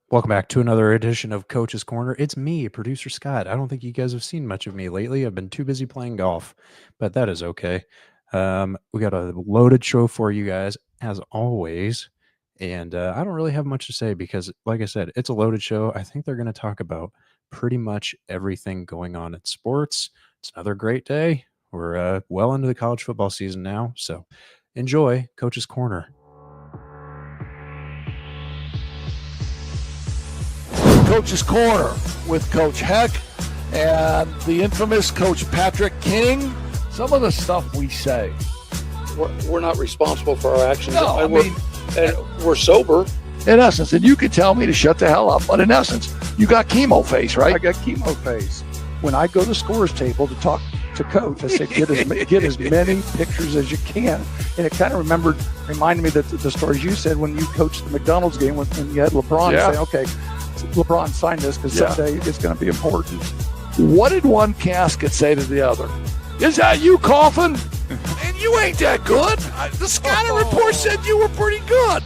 Welcome back to another edition of Coach's Corner. It's me, producer Scott. I don't think you guys have seen much of me lately. I've been too busy playing golf, but that is okay. We got a loaded show for you guys, as always. And I don't really have much to say because, like I said, it's a loaded show. I think they're going to talk about pretty much everything going on in sports. It's another great day. We're well into the college football season now. So enjoy Coach's Corner. Coach's Corner with Coach Heck and the infamous Coach Patrick King. Some of the stuff we say. We're not responsible for our actions. No, we're sober. In essence, and you could tell me to shut the hell up, but in essence, you got chemo face, right? I got chemo face. When I go to scores table to talk to Coach, I say, get as many pictures as you can. And it kind of reminded me that the stories you said when you coached the McDonald's game when you had LeBron say, okay, LeBron signed this because someday it's going to be important. What did one casket say to the other? Is that you coughing? And you ain't that good. The scouting report said you were pretty good.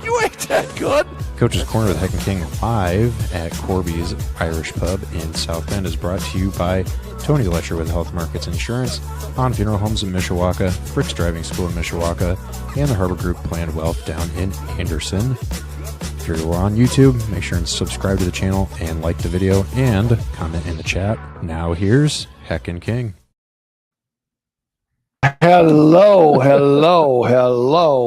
You ain't that good. Coach's Corner with Heck and King live at Corby's Irish Pub in South Bend is brought to you by Tony Letcher with Health Markets Insurance, On Funeral Homes in Mishawaka, Frick's Driving School in Mishawaka, and the Harbor Group Planned Wealth down in Anderson. If you're on YouTube, make sure and subscribe to the channel and like the video and comment in the chat. Now here's Heck and King. Hello.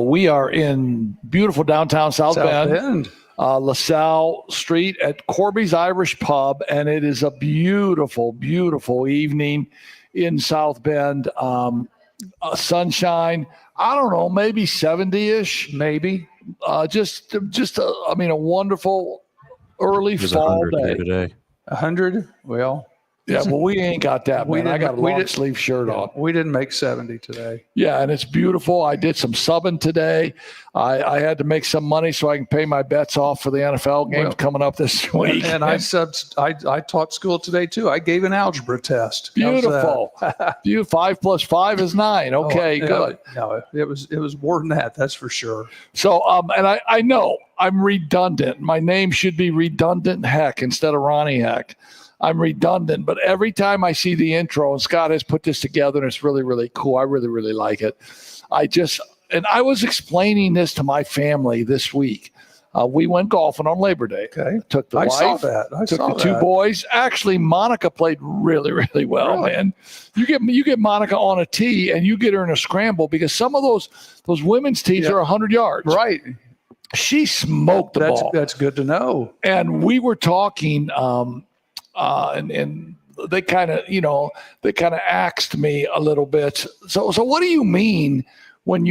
We are in beautiful downtown South Bend. LaSalle Street at Corby's Irish Pub, and it is a beautiful, beautiful evening in South Bend. Sunshine, I don't know, maybe 70-ish. Maybe. A wonderful early fall day. Today. 100? Well. Yeah, well, we ain't got that, man. I got a long sleeve shirt on. We didn't make 70 today. Yeah, and it's beautiful. I did some subbing today. I had to make some money so I can pay my bets off for the NFL games coming up this week. And I taught school today, too. I gave an algebra test. Beautiful. 5 + 5 is 9. Okay, good. No, it was more than that, that's for sure. So, and I know I'm redundant. My name should be Redundant Heck instead of Ronnie Heck. I'm redundant, but every time I see the intro, and Scott has put this together, and it's really, really cool. I really, really like it. I was explaining this to my family this week. We went golfing on Labor Day. Okay. Took the wife. Saw that. I took saw the that. 2 boys. Actually, Monica played really, really well, man. You get Monica on a tee, and you get her in a scramble because some of those women's tees are 100 yards. Right. She smoked the ball. That's good to know. And we were talking. And they kind of axed me a little bit. So what do you mean when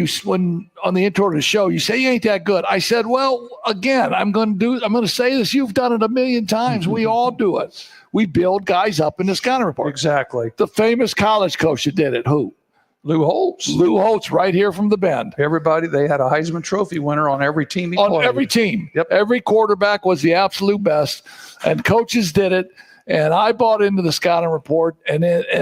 on the intro to the show you say you ain't that good? I said, well, again, I'm going to say this. You've done it a million times. We all do it. We build guys up in the scouting report. Exactly. The famous college coach that did it, who? Lou Holtz. Lou Holtz, right here from the Bend. Everybody, they had a Heisman Trophy winner on every team he played. On every team. Yep. Every quarterback was the absolute best, and coaches did it. And I bought into the scouting report, and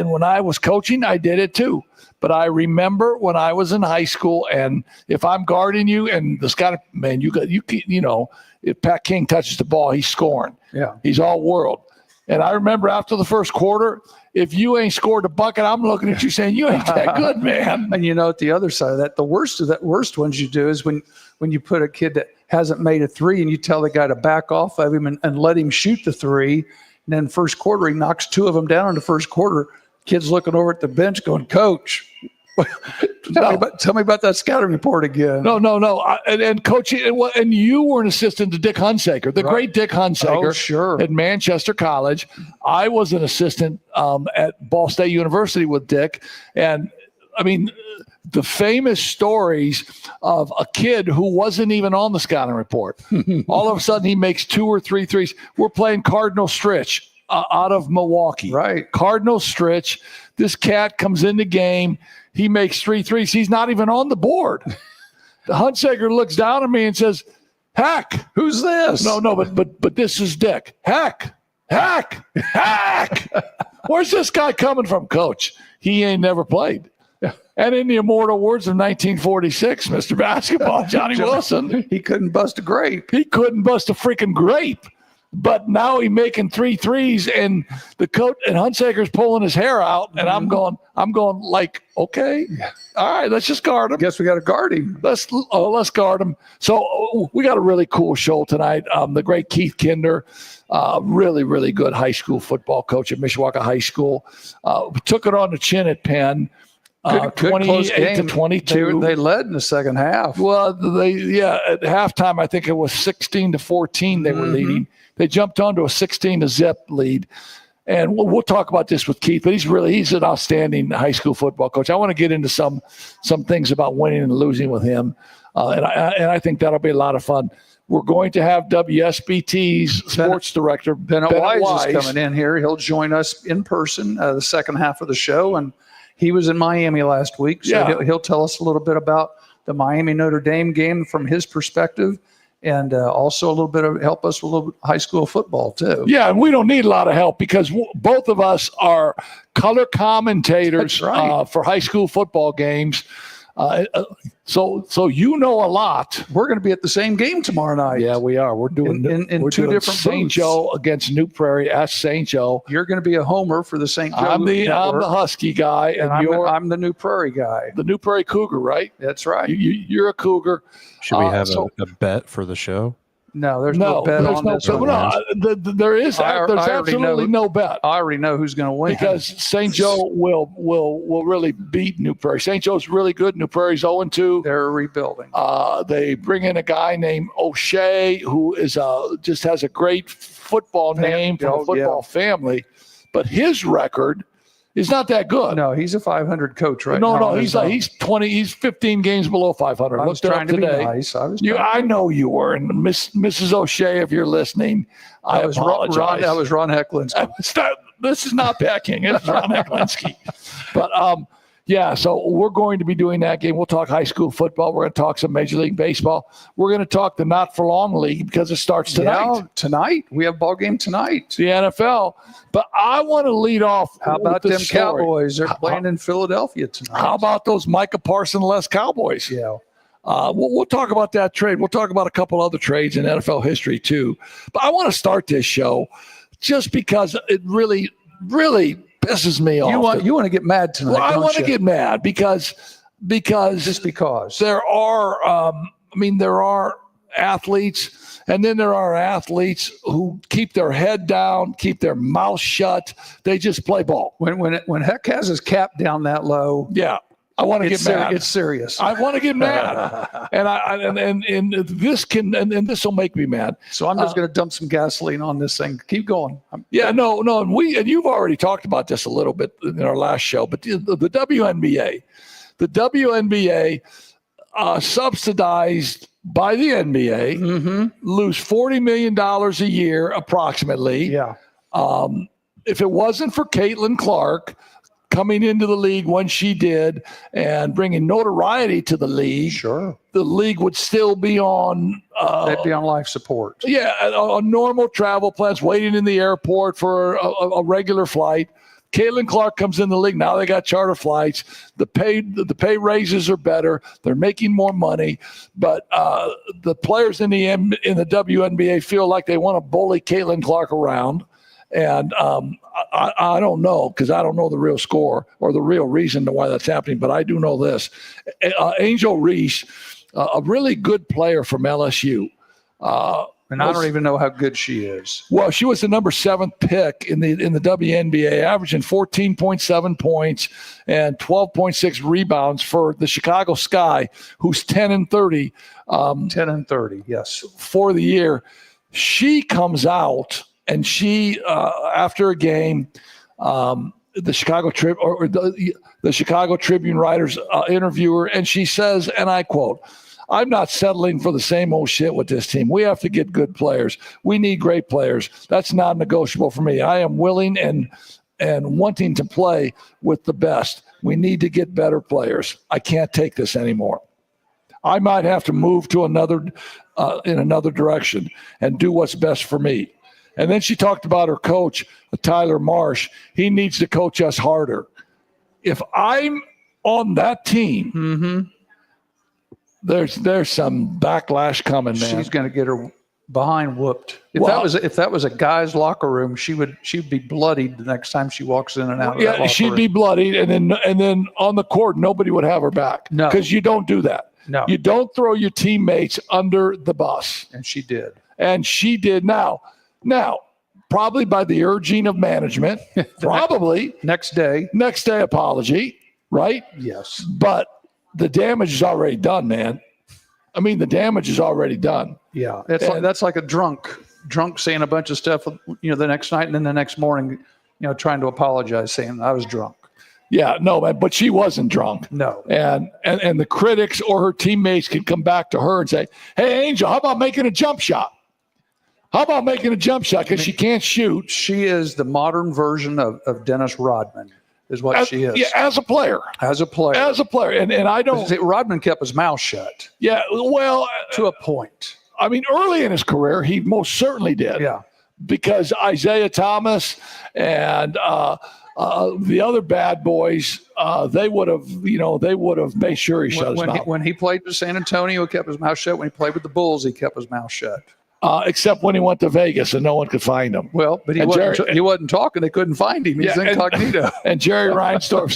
when I was coaching, I did it too. But I remember when I was in high school, and if I'm guarding you, and the scouting man, if Pat King touches the ball, he's scoring. Yeah, he's all world. And I remember after the first quarter, if you ain't scored a bucket, I'm looking at you saying you ain't that good, man. And at the other side of that, the worst ones you do is when you put a kid that hasn't made a 3, and you tell the guy to back off of him and let him shoot the 3. And then first quarter, he knocks 2 of them down in the first quarter. Kid's looking over at the bench going, Coach, tell me about that scouting report again. No. And coaching, and you were an assistant to Dick Hunsaker, the great Dick Hunsaker. Oh, sure. At Manchester College. I was an assistant at Ball State University with Dick. And, I mean, the famous stories of a kid who wasn't even on the scouting report. All of a sudden, he makes 2 or 3 threes. We're playing Cardinal Stritch out of Milwaukee. Right. Cardinal Stritch. This cat comes in the game. He makes 3 threes. He's not even on the board. The Hunsaker looks down at me and says, Heck. Who's this? No, but this is Dick. Heck. Where's this guy coming from, Coach? He ain't never played. And in the immortal words of 1946, Mr. Basketball, Johnny Wilson, He couldn't bust a grape. he couldn't bust a freaking grape. But now he's making 3 threes, and the coach and Hunsaker's pulling his hair out, and I'm going like, okay, all right, let's just guard him. Guess we got to guard him. Let's guard him. So we got a really cool show tonight. The great Keith Kinder, really, really good high school football coach at Mishawaka High School. Took it on the chin at Penn. Good 28 to 22. They led in the second half. Well, at halftime, I think it was 16 to 14 they were leading. They jumped onto a 16 to zip lead. And we'll talk about this with Keith, but he's an outstanding high school football coach. I want to get into some things about winning and losing with him. And I think that'll be a lot of fun. We're going to have WSBT's sports director, Bennett Wise is coming in here. He'll join us in person the second half of the show. And he was in Miami last week. So he'll tell us a little bit about the Miami Notre Dame game from his perspective. And also a little bit of help us with a little bit high school football too. Yeah, and we don't need a lot of help because both of us are color commentators for high school football games. So you know a lot. We're going to be at the same game tomorrow night. Yeah, we are. We're doing in two different St. booths. Joe against New Prairie at St. Joe. You're going to be a homer for the St. Joe. I'm the Husky guy, and I'm the New Prairie guy. The New Prairie Cougar, right? That's right. You're a Cougar. Should we have a bet for the show? No, there's no bet on this. There's absolutely no bet. I already know who's going to win because St. Joe will really beat New Prairie. St. Joe's really good. New Prairie's 0-2. They're rebuilding. They bring in a guy named O'Shea who is just has a great football name from a football family, but his record is not that good. No, he's a 500 coach right now. No, he's 15 games below 500. I was trying to be nice. I know you were, and Mrs. O'Shea, if you're listening, I apologize. That was Ron Hecklinski. This is not backing. It's Ron Hecklinski. But so we're going to be doing that game. We'll talk high school football. We're going to talk some Major League Baseball. We're going to talk the Not For Long League because it starts tonight. Yeah, tonight. We have ball game tonight. The NFL. But I want to lead off. How about them story. Cowboys? They're playing in Philadelphia tonight. How about those Micah Parson-less Cowboys? Yeah. We'll talk about that trade. We'll talk about a couple other trades in NFL history too. But I want to start this show just because it really, really pisses me off. You want to get mad tonight? Well, I want to get mad because there are there are athletes, and then there are athletes who keep their head down, keep their mouth shut. They just play ball. When Heck has his cap down that low, I want to get mad. It's serious. I want to get mad, and this will make me mad. So I'm just going to dump some gasoline on this thing. Keep going. And you've already talked about this a little bit in our last show, but the WNBA, subsidized by the NBA, lose $40 million a year approximately. Yeah. If it wasn't for Caitlin Clark coming into the league when she did and bringing notoriety to the league, sure, the league would still be on. They'd be on life support. Yeah, on normal travel plans, waiting in the airport for a regular flight. Caitlin Clark comes in the league. Now they got charter flights. The pay raises are better. They're making more money. But the players in the WNBA feel like they want to bully Caitlin Clark around. And I don't know, because I don't know the real score or the real reason to why that's happening. But I do know this. Angel Reese, a really good player from LSU. And I don't even know how good she is. Well, she was the number 7th pick in the WNBA, averaging 14.7 points and 12.6 rebounds for the Chicago Sky, who's 10-30. 10-30, yes. For the year. She comes out and she, after a game, the Chicago Tribune writers interview her, and she says, and I quote, "I'm not settling for the same old shit with this team. We have to get good players. We need great players. That's not negotiable for me. I am willing and wanting to play with the best. We need to get better players. I can't take this anymore. I might have to move to in another direction and do what's best for me." And then she talked about her coach, Tyler Marsh. He needs to coach us harder. If I'm on that team, Mm-hmm. there's some backlash coming, man. She's going to get her behind whooped. If that was a guy's locker room, she'd be bloodied the next time she walks in and out of that locker she'd room. be bloodied, and then on the court, nobody would have her back. No. Because you don't do that. No. You don't throw your teammates under the bus. And she did. And she did. Now, probably by the urging of management, probably Next day. apology, right? Yes. But the damage is already done, man. I mean, the damage is already done. Yeah. That's like a drunk saying a bunch of stuff, the next night, and then the next morning, trying to apologize, saying I was drunk. Yeah, no, man, but she wasn't drunk. No. And the critics or her teammates could come back to her and say, hey, Angel, how about making a jump shot? How about making a jump shot? Because she can't shoot. She is the modern version of Dennis Rodman, is what she is. Yeah, as a player. As a player. And I don't. Rodman kept his mouth shut. Yeah, well. To a point. I mean, early in his career, he most certainly did. Yeah. Because Isaiah Thomas and the other bad boys, they would have made sure he shut his mouth. When he played with San Antonio, he kept his mouth shut. When he played with the Bulls, he kept his mouth shut. Except when he went to Vegas and no one could find him. Well, but he wasn't talking. They couldn't find him. He's incognito. And Jerry Reinsdorf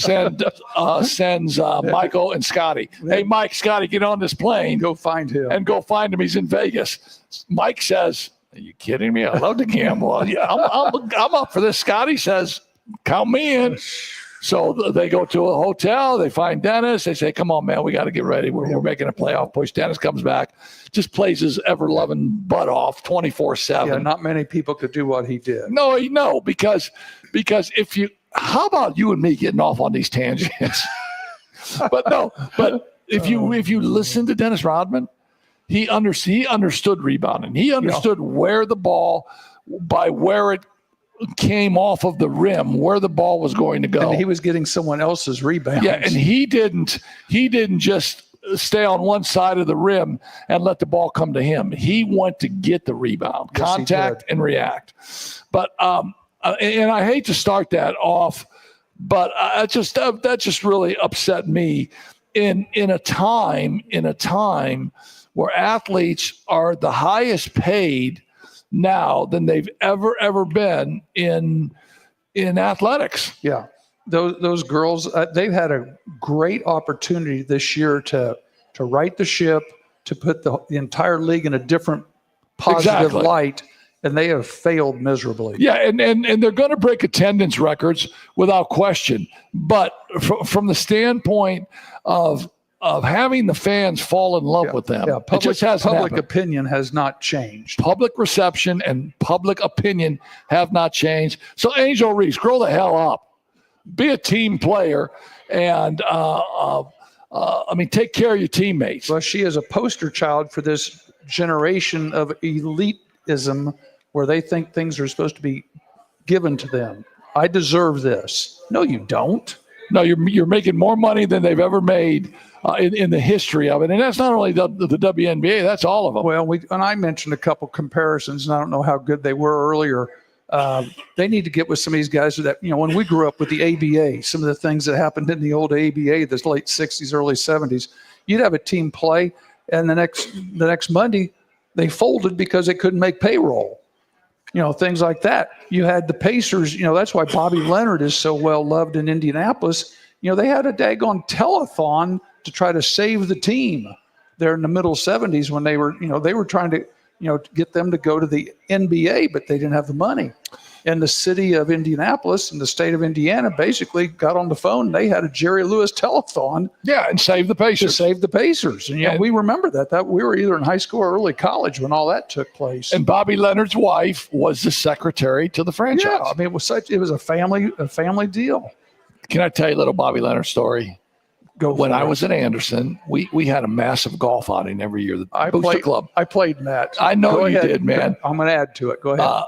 sends Michael and Scotty. Hey, Mike, Scotty, get on this plane. Go find him. And go find him. He's in Vegas. Mike says, are you kidding me? I love to gamble. Yeah, I'm up for this. Scotty says, count me in. So they go to a hotel. They find Dennis. They say, come on, man, we got to get ready. We're making a playoff push. Dennis comes back, just plays his ever-loving butt off 24/7. Yeah, not many people could do what he did. No, because how about you and me getting off on these tangents? but if you listen to Dennis Rodman, he understood rebounding. He understood where the ball, by where it came off of the rim, where the ball was going to go. And he was getting someone else's rebound. Yeah, and he didn't just stay on one side of the rim and let the ball come to him. He went to get the rebound, contact and react. But and I hate to start that off, but that just really upset me in a time where athletes are the highest paid now than they've ever been in athletics. Yeah, those girls, they've had a great opportunity this year to right the ship, to put the entire league in a different positive light, and they have failed miserably. Yeah, and they're going to break attendance records without question. But from the standpoint of having the fans fall in love with them. Yeah, public opinion has not changed. Public reception and public opinion have not changed. So Angel Reese, grow the hell up. Be a team player and take care of your teammates. Well, she is a poster child for this generation of elitism where they think things are supposed to be given to them. I deserve this. No, you don't. No, you're making more money than they've ever made in the history of it. And that's not only the WNBA, that's all of them. Well, and I mentioned a couple comparisons, and I don't know how good they were earlier. They need to get with some of these guys that, when we grew up with the ABA, some of the things that happened in the old ABA, this late 60s, early 70s, you'd have a team play, and the next Monday, they folded because they couldn't make payroll. Things like that. You had the Pacers, that's why Bobby Leonard is so well loved in Indianapolis. They had a daggone telethon to try to save the team there in the middle 70s when they were trying to, get them to go to the NBA, but they didn't have the money. And the city of Indianapolis and the state of Indiana basically got on the phone. And they had a Jerry Lewis telethon. Yeah, and save the Pacers. To save the Pacers. And we remember that we were either in high school or early college when all that took place. And Bobby Leonard's wife was the secretary to the franchise. Yeah, I mean, it was a family deal. Can I tell you a little Bobby Leonard story? When I was at Anderson, we had a massive golf outing every year. The Booster Club. I played in that. I know you did, man. I'm going to add to it. Go ahead.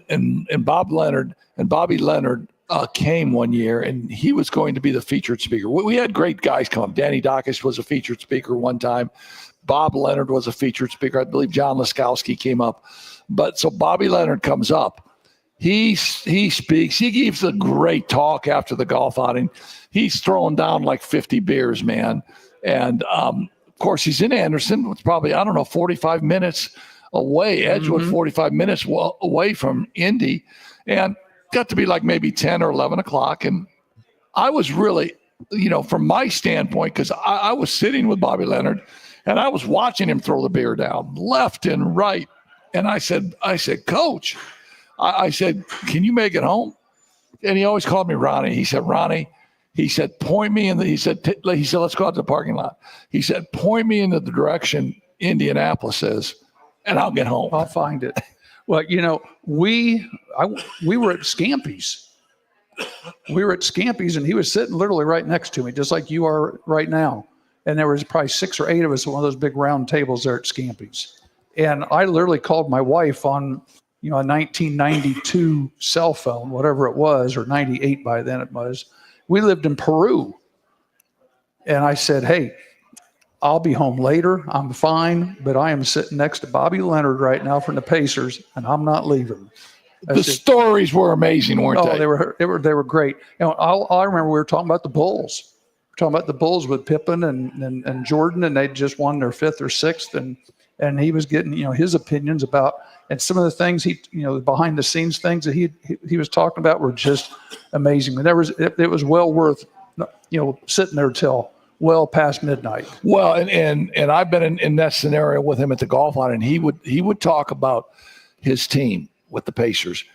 And Bobby Leonard came one year, and he was going to be the featured speaker. We had great guys come. Danny Dacus was a featured speaker one time. Bob Leonard was a featured speaker. I believe John Laskowski came up. But so Bobby Leonard comes up, He speaks. He gives a great talk after the golf outing. He's throwing down like 50 beers, man. And of course, he's in Anderson. It's probably 45 minutes away. Edgewood, 45 minutes away from Indy, and got to be like maybe 10 or 11 o'clock. And I was really, from my standpoint, because I was sitting with Bobby Leonard, and I was watching him throw the beer down left and right. And I said, Coach. I said, can you make it home? And he always called me Ronnie. He said, Ronnie, he said, point me in he said, let's go out to the parking lot. He said, point me in the direction Indianapolis is, and I'll get home. I'll find it. Well, we were at Scampy's. We were at Scampy's, and he was sitting literally right next to me, just like you are right now. And there was probably 6 or 8 of us at one of those big round tables there at Scampy's. And I literally called my wife on a 1992 cell phone, whatever it was, or 98 by then it was. We lived in Peru. And I said, hey, I'll be home later. I'm fine, but I am sitting next to Bobby Leonard right now from the Pacers, and I'm not leaving. The stories were amazing, weren't they? Oh, they were great. I remember we were talking about the Bulls. We were talking about the Bulls with Pippen and Jordan, and they just won their 5th or 6th, and he was getting his opinions about, and some of the things the behind the scenes things that he was talking about were just amazing. And it was well worth sitting there till well past midnight. Well, and I've been in that scenario with him at the golf line, and he would talk about his team with the Pacers,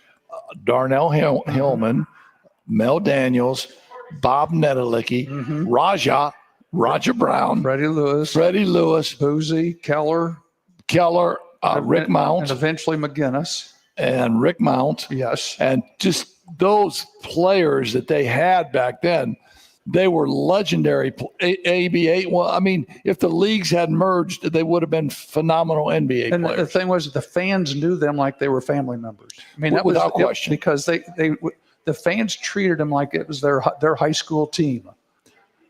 Darnell Hillman, Mel Daniels, Bob Nedelicki, Roger Brown, Freddie Lewis, Boozy, Keller, Rick Mount, and eventually McGinnis. And Rick Mount. Yes. And just those players that they had back then, they were legendary. ABA. Well, I mean, if the leagues had merged, they would have been phenomenal NBA and players. The thing was, the fans knew them like they were family members. I mean, that without was question, because the fans treated them like it was their high school team.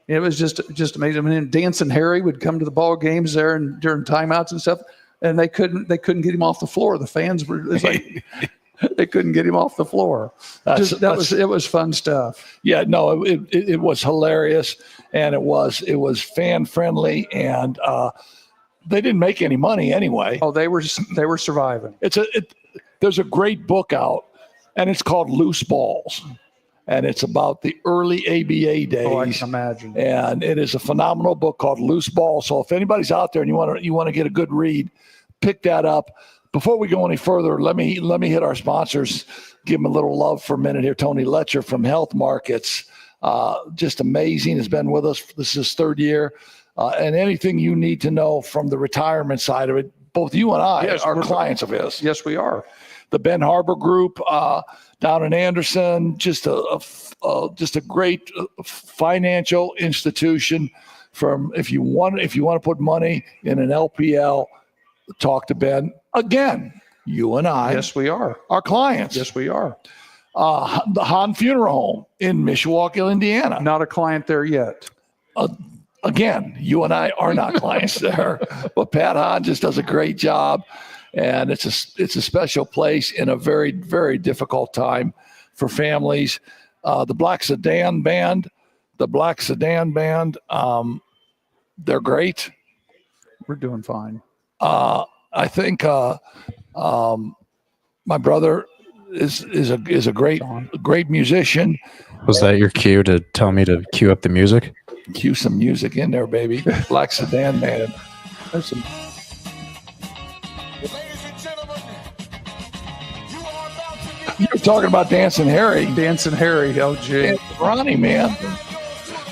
It was just amazing. I mean, Dancing Harry would come to the ball games there and during timeouts and stuff, and they couldn't get him off the floor. The fans were like. They couldn't get him off the floor. It was fun stuff. Yeah, no, it was hilarious, and it was fan friendly, and they didn't make any money anyway. Oh, they were surviving. There's a great book out, and it's called Loose Balls, and it's about the early ABA days. Oh, I can imagine. And it is a phenomenal book called Loose Balls. So if anybody's out there and you want to get a good read, pick that up. Before we go any further, let me hit our sponsors. Give them a little love for a minute here. Tony Letcher from Health Markets, just amazing. Has been with us. This is his 3rd year, and anything you need to know from the retirement side of it, both you and I are clients of his. Yes, we are. The Ben Harbor Group down in Anderson, just a great financial institution. From if you want to put money in an LPL, talk to Ben. Again, you and I. Yes, we are. Our clients. Yes, we are. The Hahn Funeral Home in Mishawaka, Indiana. Not a client there yet. Again, you and I are not clients there, but Pat Hahn just does a great job, and it's a special place in a very, very difficult time for families. The Black Sedan Band, they're great. We're doing fine. I think my brother is a great musician. Was that your cue to tell me to cue up the music? Cue some music in there, baby. Black Sedan Band. There's some. Ladies and gentlemen, you are about to get You were talking about Dancing Harry. Dancing Harry, LG. And Ronnie, man.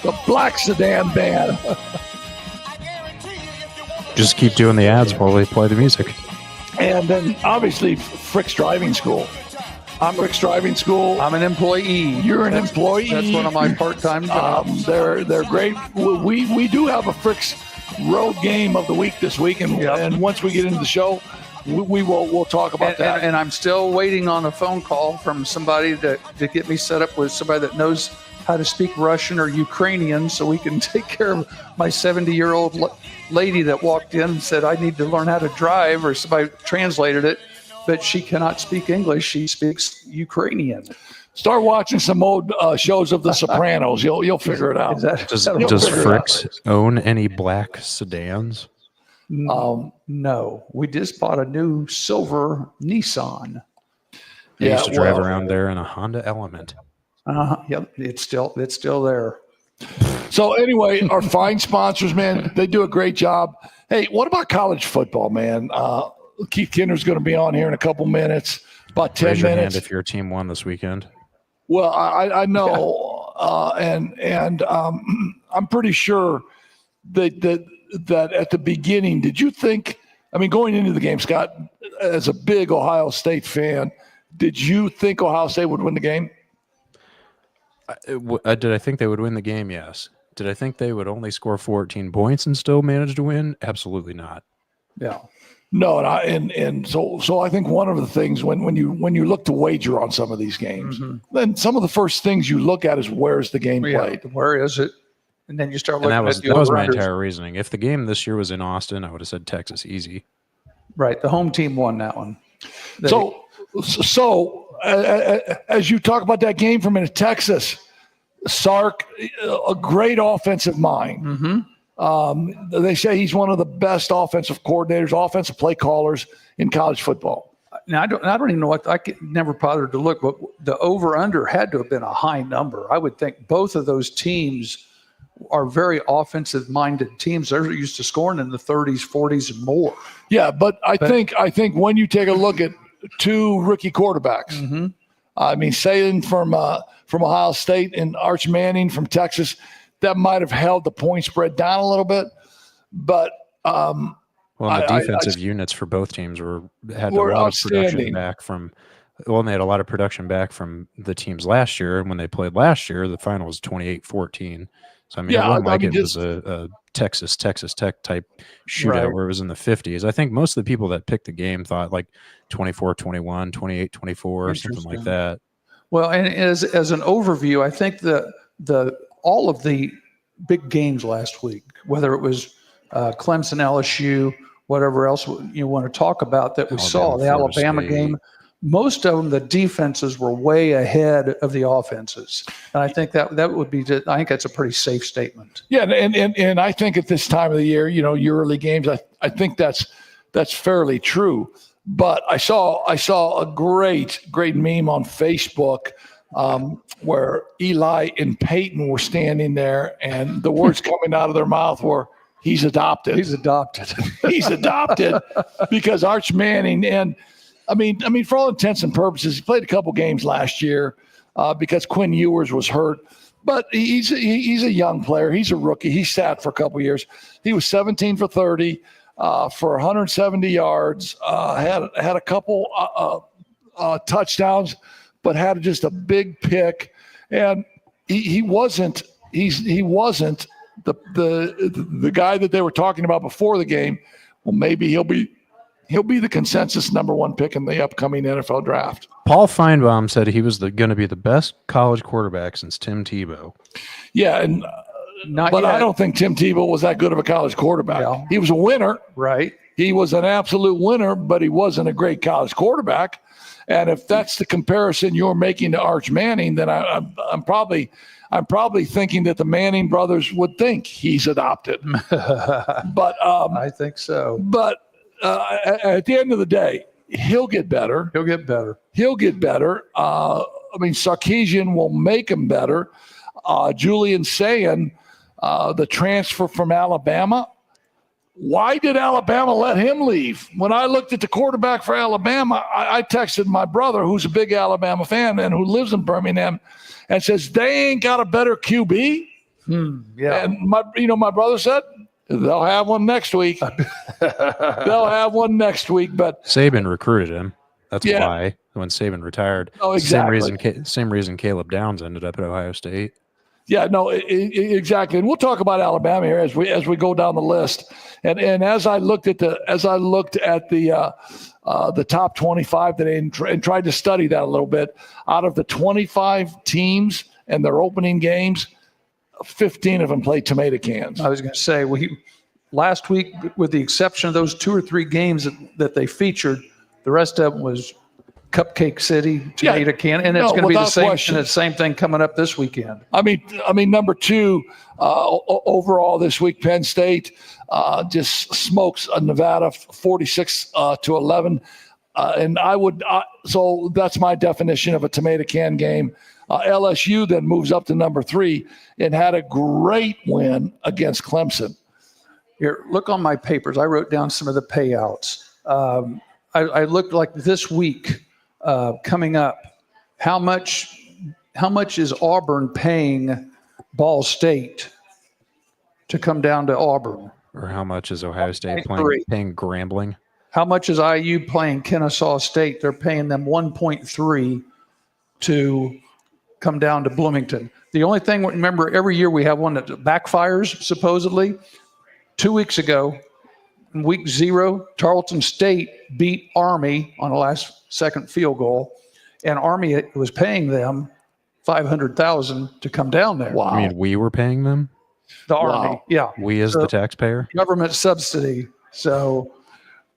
The Black Sedan Band. I guarantee you if you want to Just keep doing the ads while they play the music. And then obviously Frick's Driving School. I'm Frick's Driving School. I'm an employee. You're an employee. That's one of my part-time jobs. They're great. We do have a Frick's road game of the week this week, and once we get into the show, we'll talk about that. And I'm still waiting on a phone call from somebody to get me set up with somebody that knows how to speak Russian or Ukrainian, so we can take care of my 70-year-old lady that walked in and said I need to learn how to drive, or somebody translated it. but she cannot speak English. She speaks Ukrainian. Start watching some old shows of The Sopranos. You'll figure it out. Does You'll figure it out. Fricks own any black sedans? No, we just bought a new silver Nissan. I used to drive around there in a Honda Element. Yep, it's still there. So anyway, our fine sponsors, man, they do a great job. Hey, what about college football, man? Keith Kinder's going to be on here in a couple minutes, about 10 Raise your minutes. hand if your team won this weekend. Well, I know, and I'm pretty sure that at the beginning, did you think? I mean, going into the game, Scott, as a big Ohio State fan, did you think Ohio State would win the game? Did I think they would win the game? Yes. Did I think they would only score 14 points and still manage to win? Absolutely not. Yeah. No, and so I think one of the things when you look to wager on some of these games, then some of the first things you look at is where's the game played? Where is it? And then you start looking And at that was my entire reasoning. If the game this year was in Austin, I would have said Texas easy. Right. The home team won that one. So as you talk about that game from in Texas, Sark, a great offensive mind. They say he's one of the best offensive coordinators, offensive play callers in college football. Now, I don't even know what never bothered to look, but the over-under had to have been a high number. I would think both of those teams are very offensive-minded teams. They're used to scoring in the 30s, 40s, and more. Yeah, but I think when you take a look at two rookie quarterbacks, I mean, Salem from Ohio State and Arch Manning from Texas, that might have held the point spread down a little bit, but well, the defensive units for both teams had a lot of production back from. Well, and they had a lot of production back from the teams last year, and when they played last year, the final was 28-14. So I mean, it wasn't like it was a Texas Tech type shootout where it was in the 50s. I think most of the people that picked the game thought like 24-21, 28-24, something like that. Well, and as an overview, I think all of the big games last week, whether it was Clemson, LSU, whatever else you want to talk about that we saw, the Alabama game, most of them, the defenses were way ahead of the offenses. And I think that would be, I think that's a pretty safe statement. Yeah. And I think at this time of the year, your early games, I think that's fairly true. But I saw a great meme on Facebook where Eli and Peyton were standing there, and the words coming out of their mouth were, he's adopted. He's adopted. He's adopted because Arch Manning, and I mean, for all intents and purposes, he played a couple games last year because Quinn Ewers was hurt. But he's a young player. He's a rookie. He sat for a couple years. He was 17 for 30 for 170 yards. Had a couple touchdowns, but had just a big pick. And he wasn't the guy that they were talking about before the game. Well, maybe he'll be the consensus number one pick in the upcoming NFL draft. Paul Feinbaum said he was going to be the best college quarterback since Tim Tebow. Yeah, and but I don't think Tim Tebow was that good of a college quarterback. Yeah. He was a winner. Right. He was an absolute winner, but he wasn't a great college quarterback. And if that's the comparison you're making to Arch Manning, then I'm probably thinking that the Manning brothers would think he's adopted. But I think so. But at the end of the day, he'll get better. He'll get better. I mean, Sarkisian will make him better. Julian saying the transfer from Alabama. Why did Alabama let him leave? When I looked at the quarterback for Alabama, I texted my brother, who's a big Alabama fan and who lives in Birmingham, and says, they ain't got a better QB. Yeah. And my brother said, they'll have one next week. But Saban recruited him. That's why when Saban retired. Oh, exactly. Same reason Caleb Downs ended up at Ohio State. Yeah, no, exactly. And we'll talk about Alabama here as we go down the list. And as I looked at the top 25 today and tried to study that a little bit, out of the 25 teams and their opening games, 15 of them played tomato cans. I was going to say, last week, with the exception of those 2 or 3 games that they featured, The rest of them was Cupcake City, Tomato Can, and it's no, going to be the without same. question. And the same thing coming up this weekend. I mean, number two overall this week, Penn State just smokes Nevada 46-11, and so that's my definition of a tomato can game. LSU then moves up to number 3 and had a great win against Clemson. Here, look on my papers. I wrote down some of the payouts. I looked like this week coming up. How much is Auburn paying Ball State to come down to Auburn? Or how much is Ohio State paying Grambling? How much is IU playing Kennesaw State? They're paying them 1.3 to come down to Bloomington. The only thing, remember, every year we have one that backfires, supposedly. 2 weeks ago, in week 0, Tarleton State beat Army on the last second field goal, and Army was paying them $500,000 to come down there. Wow. I mean, we were paying them? The Army, yeah. We as the taxpayer? Government subsidy. So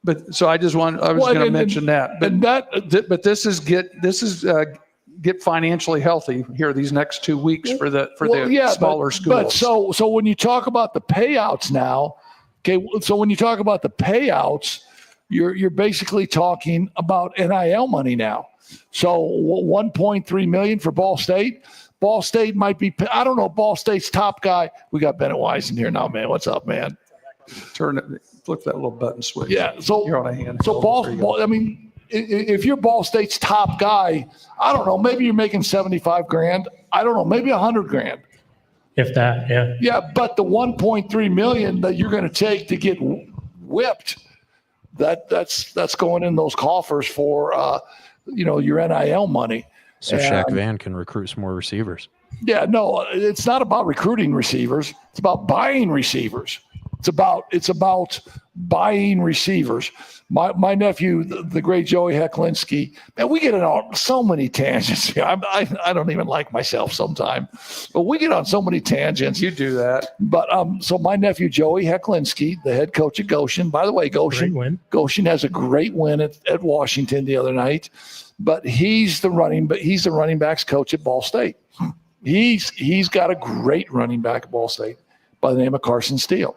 I just want, I was going to mention that. But this is get financially healthy here these next 2 weeks for the smaller schools. But so when you talk about the payouts now, okay, so when you talk about the payouts, you're basically talking about NIL money now. So 1.3 million for Ball State. Ball State might be, I don't know, Ball State's top guy. We got Bennett Wise in here now, man. What's up, man? Flip that little button switch. Yeah. So you're on a hand. So Ball, I mean, if you're Ball State's top guy, I don't know, maybe you're making 75 grand. I don't know, maybe 100 grand. If that, yeah. Yeah, but the 1.3 million that you're going to take to get whipped, that's going in those coffers for your NIL money. So Shaq Van can recruit some more receivers. Yeah, no, it's not about recruiting receivers. It's about buying receivers. It's about buying receivers. My nephew, the great Joey Hecklinski, man, we get on so many tangents here. I don't even like myself sometimes, but we get on so many tangents. You do that. But so my nephew, Joey Hecklinski, the head coach at Goshen, by the way, Goshen has a great win at Washington the other night, but he's the running backs coach at Ball State. He's got a great running back at Ball State by the name of Carson Steele.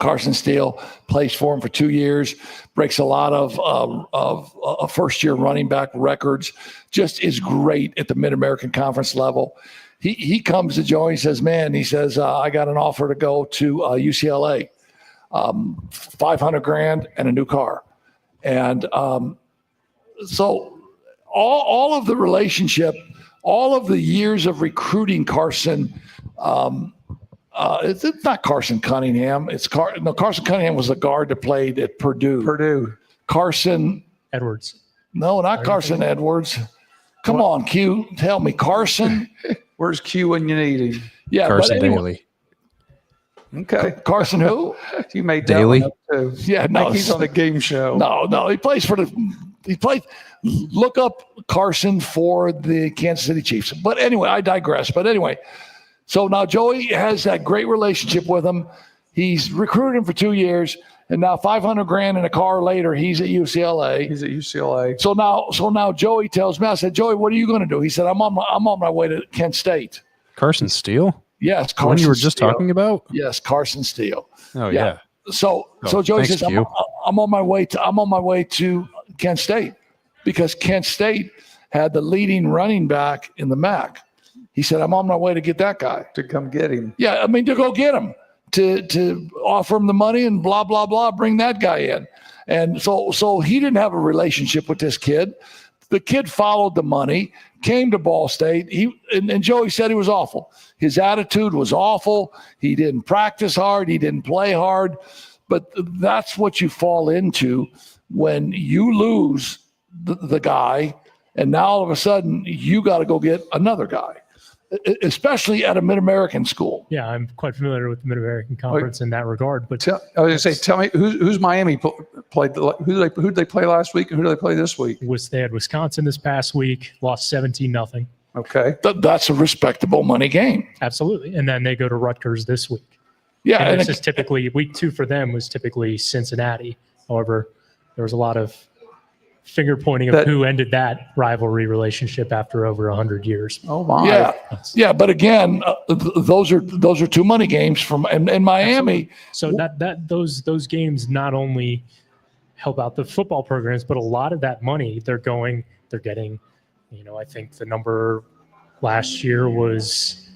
Carson Steele plays for him for 2 years, breaks a lot of first-year running back records, just is great at the Mid-American Conference level. He comes to Joey and says, I got an offer to go to UCLA, $500,000 and a new car. And so all of the relationship, all of the years of recruiting Carson, it's not Carson Cunningham. Carson Cunningham was the guard that played at Purdue. Carson Edwards. No, not Carson Edwards. Come on, Q. Tell me, Carson. Where's Q when you need him? Yeah, Carson Daly. Okay. Carson who? You made Daly? that one up too. Yeah, no, Like he's on a game show. No, he plays for look up Carson for the Kansas City Chiefs. But anyway, I digress. But anyway, so now Joey has that great relationship with him. He's recruited him for 2 years, and now $500,000 in a car later, he's at UCLA. He's at UCLA. So now Joey tells me, I said, Joey, what are you going to do? He said, I'm on my way to Kent State. Carson Steele? Yes, Carson One you were just Steele. talking about? Yes, Carson Steele. Oh yeah. So Joey thanks, says, I'm on my way to Kent State because Kent State had the leading running back in the MAC. He said, I'm on my way to get that guy. To come get him. Yeah, I mean, to go get him, to offer him the money and blah, blah, blah, bring that guy in. And so he didn't have a relationship with this kid. The kid followed the money, came to Ball State. And Joey said he was awful. His attitude was awful. He didn't practice hard. He didn't play hard. But that's what you fall into when you lose the guy, and now all of a sudden you got to go get another guy, especially at a Mid-American school. Yeah, I'm quite familiar with the Mid-American Conference in that regard. But I was going to say, tell me who's Miami played? Who did they play last week, and who do they play this week? They had Wisconsin this past week, lost 17-0. Okay, that's a respectable money game. Absolutely, and then they go to Rutgers this week. Yeah, and this is typically week 2 for them was typically Cincinnati. However, there was a lot of finger pointing of That- who ended that rivalry relationship after over 100 years. Oh my. Yeah. But again, those are two money games from in Miami. So those games not only help out the football programs, but a lot of that money they're getting, I think the number last year was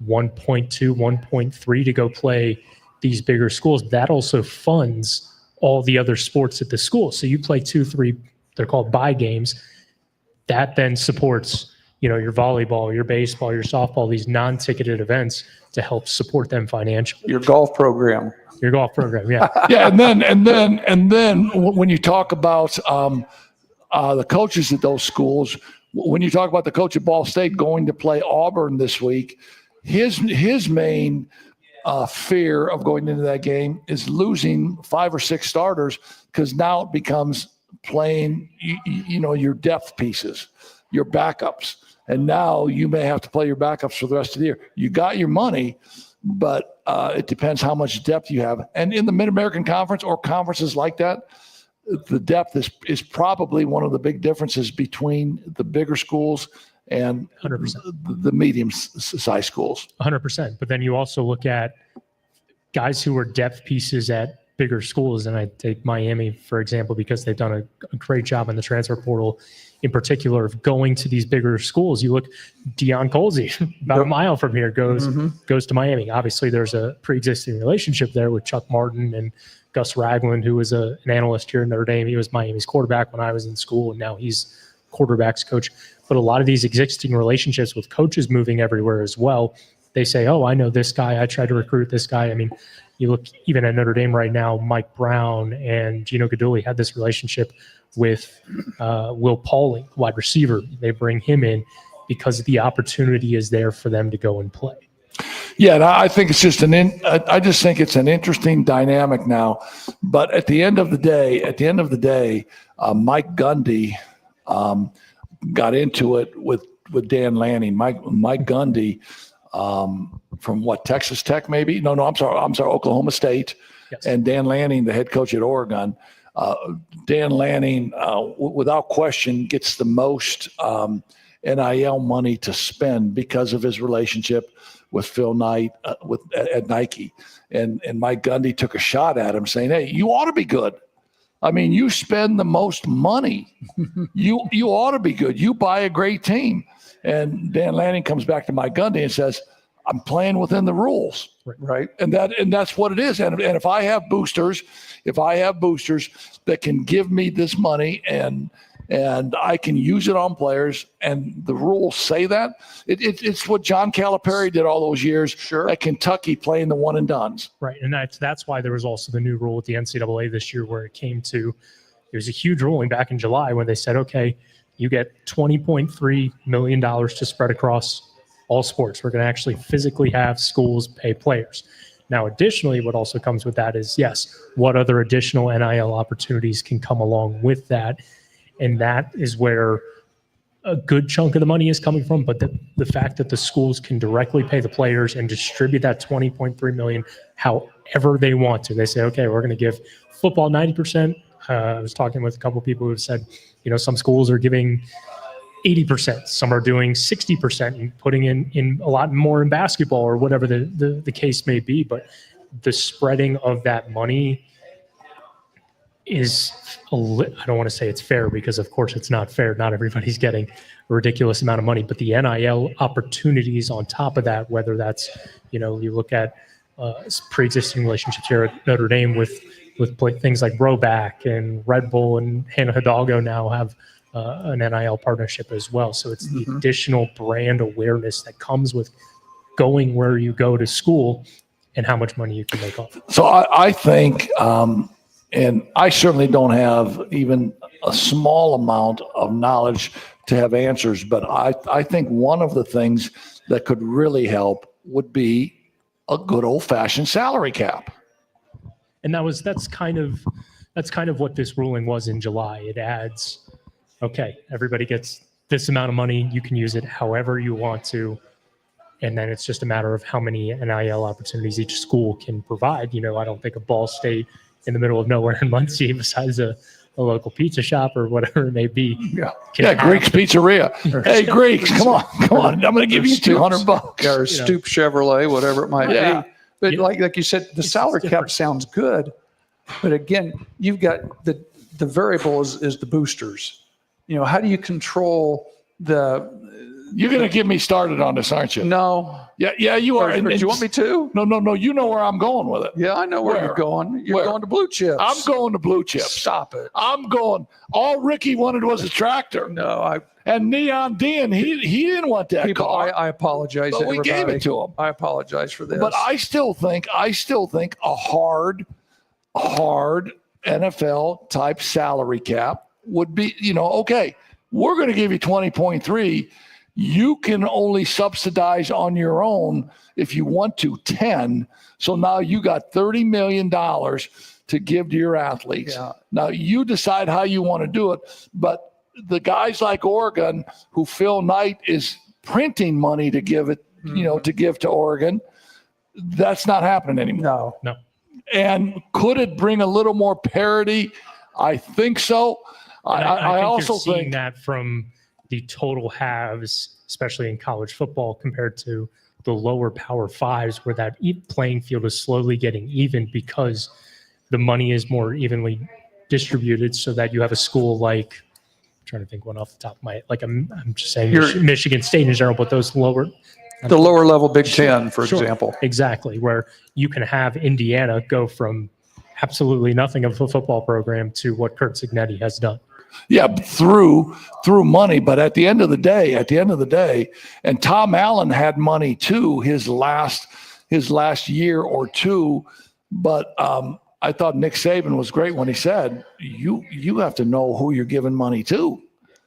1.2, 1.3 to go play these bigger schools. That also funds all the other sports at the school. So you play 2, 3, they're called buy games. That then supports, your volleyball, your baseball, your softball, these non-ticketed events to help support them financially. Your golf program. Your golf program, yeah. Yeah, and then when you talk about the coaches at those schools, when you talk about the coach at Ball State going to play Auburn this week, his main fear of going into that game is losing 5 or 6 starters, because now it becomes playing your depth pieces, your backups, and now you may have to play your backups for the rest of the year. You got your money, but it depends how much depth you have. And in the Mid-American Conference or conferences like that, the depth is probably one of the big differences between the bigger schools and 100%. the medium-sized schools. 100%. But then you also look at guys who are depth pieces at bigger schools, and I take Miami, for example, because they've done a great job in the transfer portal, in particular, of going to these bigger schools. You look, Deion Colsey, about a mile from here, goes to Miami. Obviously, there's a pre-existing relationship there with Chuck Martin and Gus Ragland, who was an analyst here at Notre Dame. He was Miami's quarterback when I was in school, and now he's quarterback's coach. But a lot of these existing relationships with coaches moving everywhere as well, they say, oh, I know this guy. I tried to recruit this guy. I mean, you look even at Notre Dame right now, Mike Brown and Gino Gadulli had this relationship with Will Pauling, wide receiver. They bring him in because the opportunity is there for them to go and play. Yeah, and I think it's just I just think it's an interesting dynamic now. But at the end of the day, Mike Gundy got into it with Dan Lanning. Mike Gundy from Texas Tech maybe? No, I'm sorry, Oklahoma State. Yes. And Dan Lanning, the head coach at Oregon. Dan Lanning, without question, gets the most NIL money to spend because of his relationship with Phil Knight at Nike. And Mike Gundy took a shot at him saying, hey, you ought to be good. I mean, you spend the most money. You ought to be good. You buy a great team. And Dan Lanning comes back to Mike Gundy and says, I'm playing within the rules. Right. And that's what it is. And if I have boosters that can give me this money and I can use it on players, and the rules say that, it's what John Calipari did all those years at Kentucky, playing the one and dones. Right. And that's why there was also the new rule with the NCAA this year, where it was a huge ruling back in July when they said, okay, you get $20.3 million to spread across all sports. We're going to actually physically have schools pay players. Now, additionally, what also comes with that is, yes, what other additional NIL opportunities can come along with that? And that is where a good chunk of the money is coming from. But the fact that the schools can directly pay the players and distribute that $20.3 million however they want to. They say, okay, we're going to give football 90%. I was talking with a couple of people who have said, some schools are giving 80%, some are doing 60% and putting in a lot more in basketball or whatever the case may be. But the spreading of that money is, I don't want to say it's fair, because of course it's not fair. Not everybody's getting a ridiculous amount of money, but the NIL opportunities on top of that, whether that's, you look at pre-existing relationships here at Notre Dame with things like Roback and Red Bull, and Hannah Hidalgo now have an NIL partnership as well. So it's the additional brand awareness that comes with going where you go to school and how much money you can make off. So I think, and I certainly don't have even a small amount of knowledge to have answers, but I think one of the things that could really help would be a good old-fashioned salary cap. And that's kind of what this ruling was in July. It adds, okay, everybody gets this amount of money. You can use it however you want to. And then it's just a matter of how many NIL opportunities each school can provide. I don't think a Ball State in the middle of nowhere in Muncie, besides a a local pizza shop or whatever it may be. Yeah, can yeah, have- Greeks Pizzeria. Hey, Greeks, come on. I'm going to give you $200. or Stoop Chevrolet, whatever it might Yeah. be. But Yeah. like you said, the It's salary cap different. sounds good, but again, you've got the variable is the boosters. How do you control the? You're going to get me started on this, aren't you? No, Yeah, you are. do you want me to? No. You know where I'm going with it. Yeah, I know where Where? you're going. You're Where? going to blue chips. I'm going to blue chips. Stop it. I'm going. All Ricky wanted was a tractor. No, And Neon Dean, he didn't want that people. car. I apologize. But to we gave everybody. it to him. I apologize for this. But I still think a hard NFL type salary cap would be, okay, we're going to give you 20.3. You can only subsidize on your own if you want to 10. So now you got $30 million to give to your athletes. Yeah. Now you decide how you want to do it. But the guys like Oregon, who Phil Knight is printing money to give it, to give to Oregon, that's not happening anymore. no. And could it bring a little more parity? I think so. And I think also you're seeing think that from the total halves, especially in college football, compared to the lower Power Fives, where that playing field is slowly getting even because the money is more evenly distributed. So that you have a school like, I'm trying to think one off the top of my head, like I'm just saying Michigan State in general, but those lower. The lower level Big Ten, for Sure. example. Exactly, where you can have Indiana go from absolutely nothing of a football program to what Kurt Signetti has done. yeah, through money. But at the end of the day, and Tom Allen had money too his last year or two. But I thought Nick Saban was great when he said, you have to know who you're giving money to.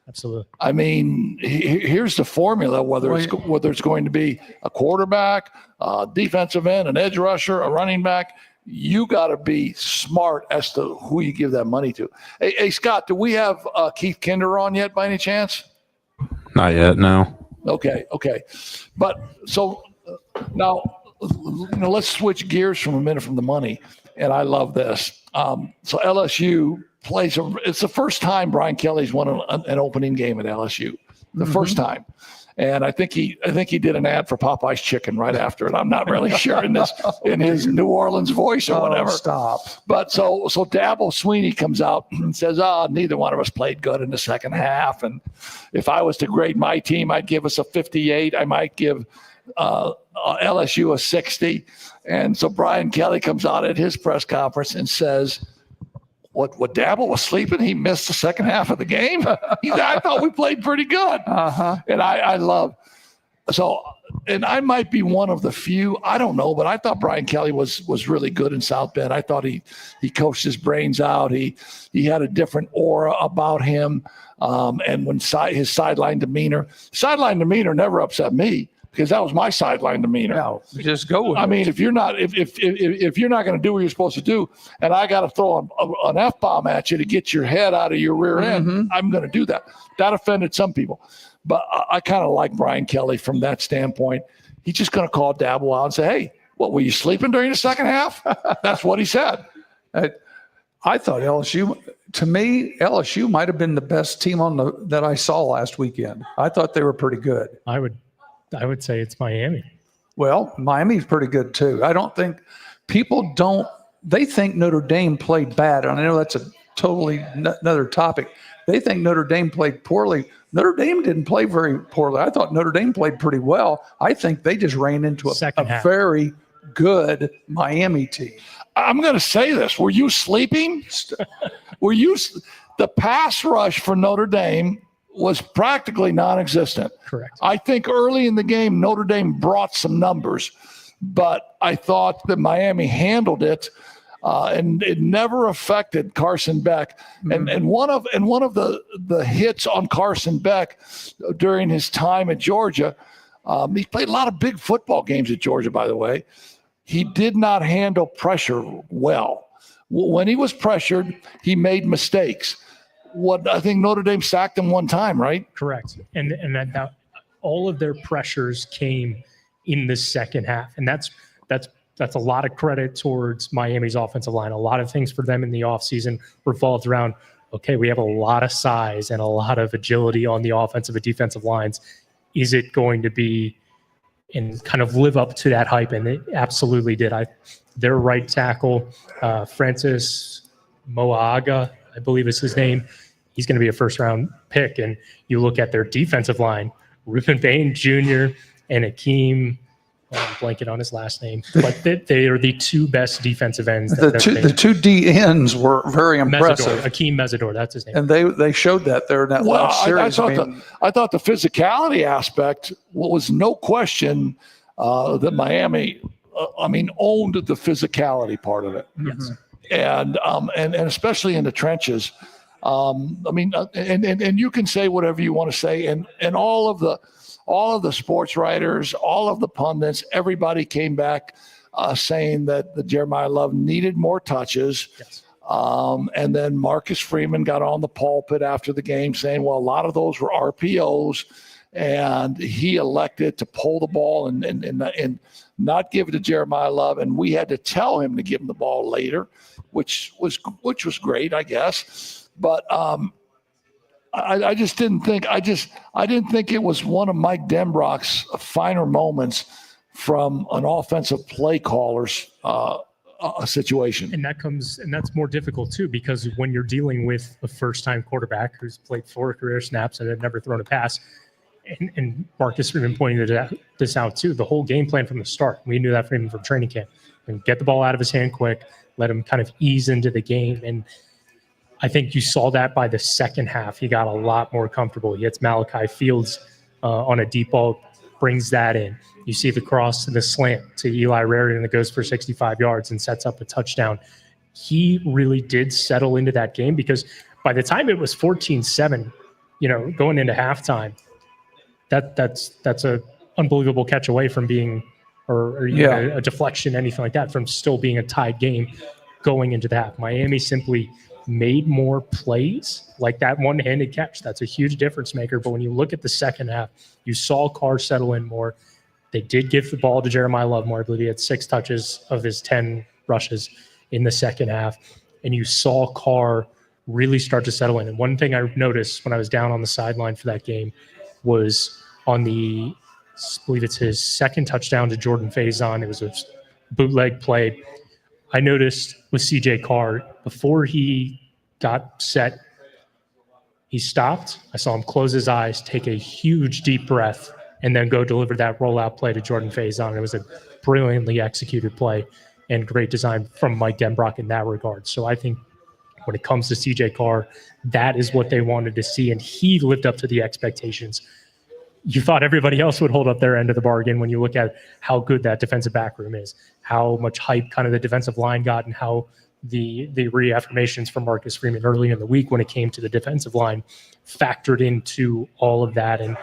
Absolutely. I mean, here's the formula, whether it's going to be a quarterback, a defensive end, an edge rusher, a running back. You got to be smart as to who you give that money to. Hey, Scott, do we have Keith Kinder on yet by any chance? Not yet, no. Okay. But so now, let's switch gears from a minute from the money. And I love this. So LSU plays, it's the first time Brian Kelly's won an opening game at LSU. The first time. And I think he did an ad for Popeye's Chicken right after it. I'm not really sure in his New Orleans voice or whatever. Stop. But so Dabo Sweeney comes out and says, neither one of us played good in the second half. And if I was to grade my team, I'd give us a 58. I might give LSU a 60. And so Brian Kelly comes out at his press conference and says, what Dabo was sleeping, he missed the second half of the game. He said, I thought we played pretty good. And I love so, and I might be one of the few, I don't know, but I thought Brian Kelly was really good in South Bend. I thought he coached his brains out. He had a different aura about him. And when his sideline demeanor never upset me, because that was my sideline demeanor. No, just go with I it. mean, if you're not going to do what you're supposed to do, and I got to throw an F-bomb at you to get your head out of your rear end, I'm going to do that. That offended some people, but I kind of like Brian Kelly from that standpoint. He's just going to call Dabo out and say, "Hey, what were you sleeping during the second half?" That's what he said. I thought LSU might have been the best team that I saw last weekend. I thought they were pretty good. I would say it's Miami. Well, Miami's pretty good too. I don't think they think Notre Dame played bad. And I know that's a totally another topic. They think Notre Dame played poorly. Notre Dame didn't play very poorly. I thought Notre Dame played pretty well. I think they just ran into a very good Miami team. I'm going to say this. Were you sleeping? The pass rush for Notre Dame was practically non-existent. Correct. I think early in the game, Notre Dame brought some numbers, but I thought that Miami handled it, and it never affected Carson Beck. And one of the hits on Carson Beck during his time at Georgia, he played a lot of big football games at Georgia, by the way. He did not handle pressure well. When he was pressured, he made mistakes. I think Notre Dame sacked him one time, right? Correct. And that all of their pressures came in the second half. And that's a lot of credit towards Miami's offensive line. A lot of things for them in the offseason revolved around okay, we have a lot of size and a lot of agility on the offensive and defensive lines. Is it going to be and kind of live up to that hype? And it absolutely did. Their right tackle, Francis Moaga, I believe is his name. He's going to be a first-round pick. And you look at their defensive line, Ruben Bain Jr. and Akeem, I'm blanking on his last name, but they are the two best defensive ends. The two D ends were very impressive. Akeem Mesidor, that's his name. And they showed that there in that last series. I thought the physicality aspect was no question that Miami, owned the physicality part of it. Yes. And especially in the trenches. And you can say whatever you want to say, and all of the sports writers, all of the pundits, everybody came back saying that the Jeremiah Love needed more touches. Yes. And then Marcus Freeman got on the pulpit after the game saying, well, a lot of those were RPOs, and he elected to pull the ball and not give it to Jeremiah Love, and we had to tell him to give him the ball later, which was great, I guess. But I just didn't think I didn't think it was one of Mike Denbrock's finer moments from an offensive play caller's a situation. And that's more difficult too, because when you're dealing with a first-time quarterback who's played 4 career snaps and had never thrown a pass, and Marcus Freeman pointed this out too, the whole game plan from the start, we knew that from him from training camp, and get the ball out of his hand quick, let him kind of ease into the game. And I think you saw that by the second half. He got a lot more comfortable. He hits Malachi Fields on a deep ball, brings that in. You see the cross and the slant to Eli Rarian that goes for 65 yards and sets up a touchdown. He really did settle into that game, because by the time it was 14-7, going into halftime, that's a unbelievable catch away from being or a deflection, anything like that, from still being a tied game going into the half. Miami simply made more plays, like that one-handed catch. That's a huge difference maker. But when you look at the second half, you saw Carr settle in more. They did give the ball to Jeremiah Love more. I believe he had 6 touches of his 10 rushes in the second half. And you saw Carr really start to settle in. And one thing I noticed when I was down on the sideline for that game was on I believe it's his second touchdown to Jordan Faison. It was a bootleg play. I noticed with CJ Carr, before he got set, he stopped. I saw him close his eyes, take a huge deep breath, and then go deliver that rollout play to Jordan Faison. It was a brilliantly executed play and great design from Mike Denbrock in that regard. So I think when it comes to CJ Carr, that is what they wanted to see, and he lived up to the expectations. You thought everybody else would hold up their end of the bargain when you look at how good that defensive back room is, how much hype kind of the defensive line got, and how the reaffirmations from Marcus Freeman early in the week when it came to the defensive line factored into all of that. And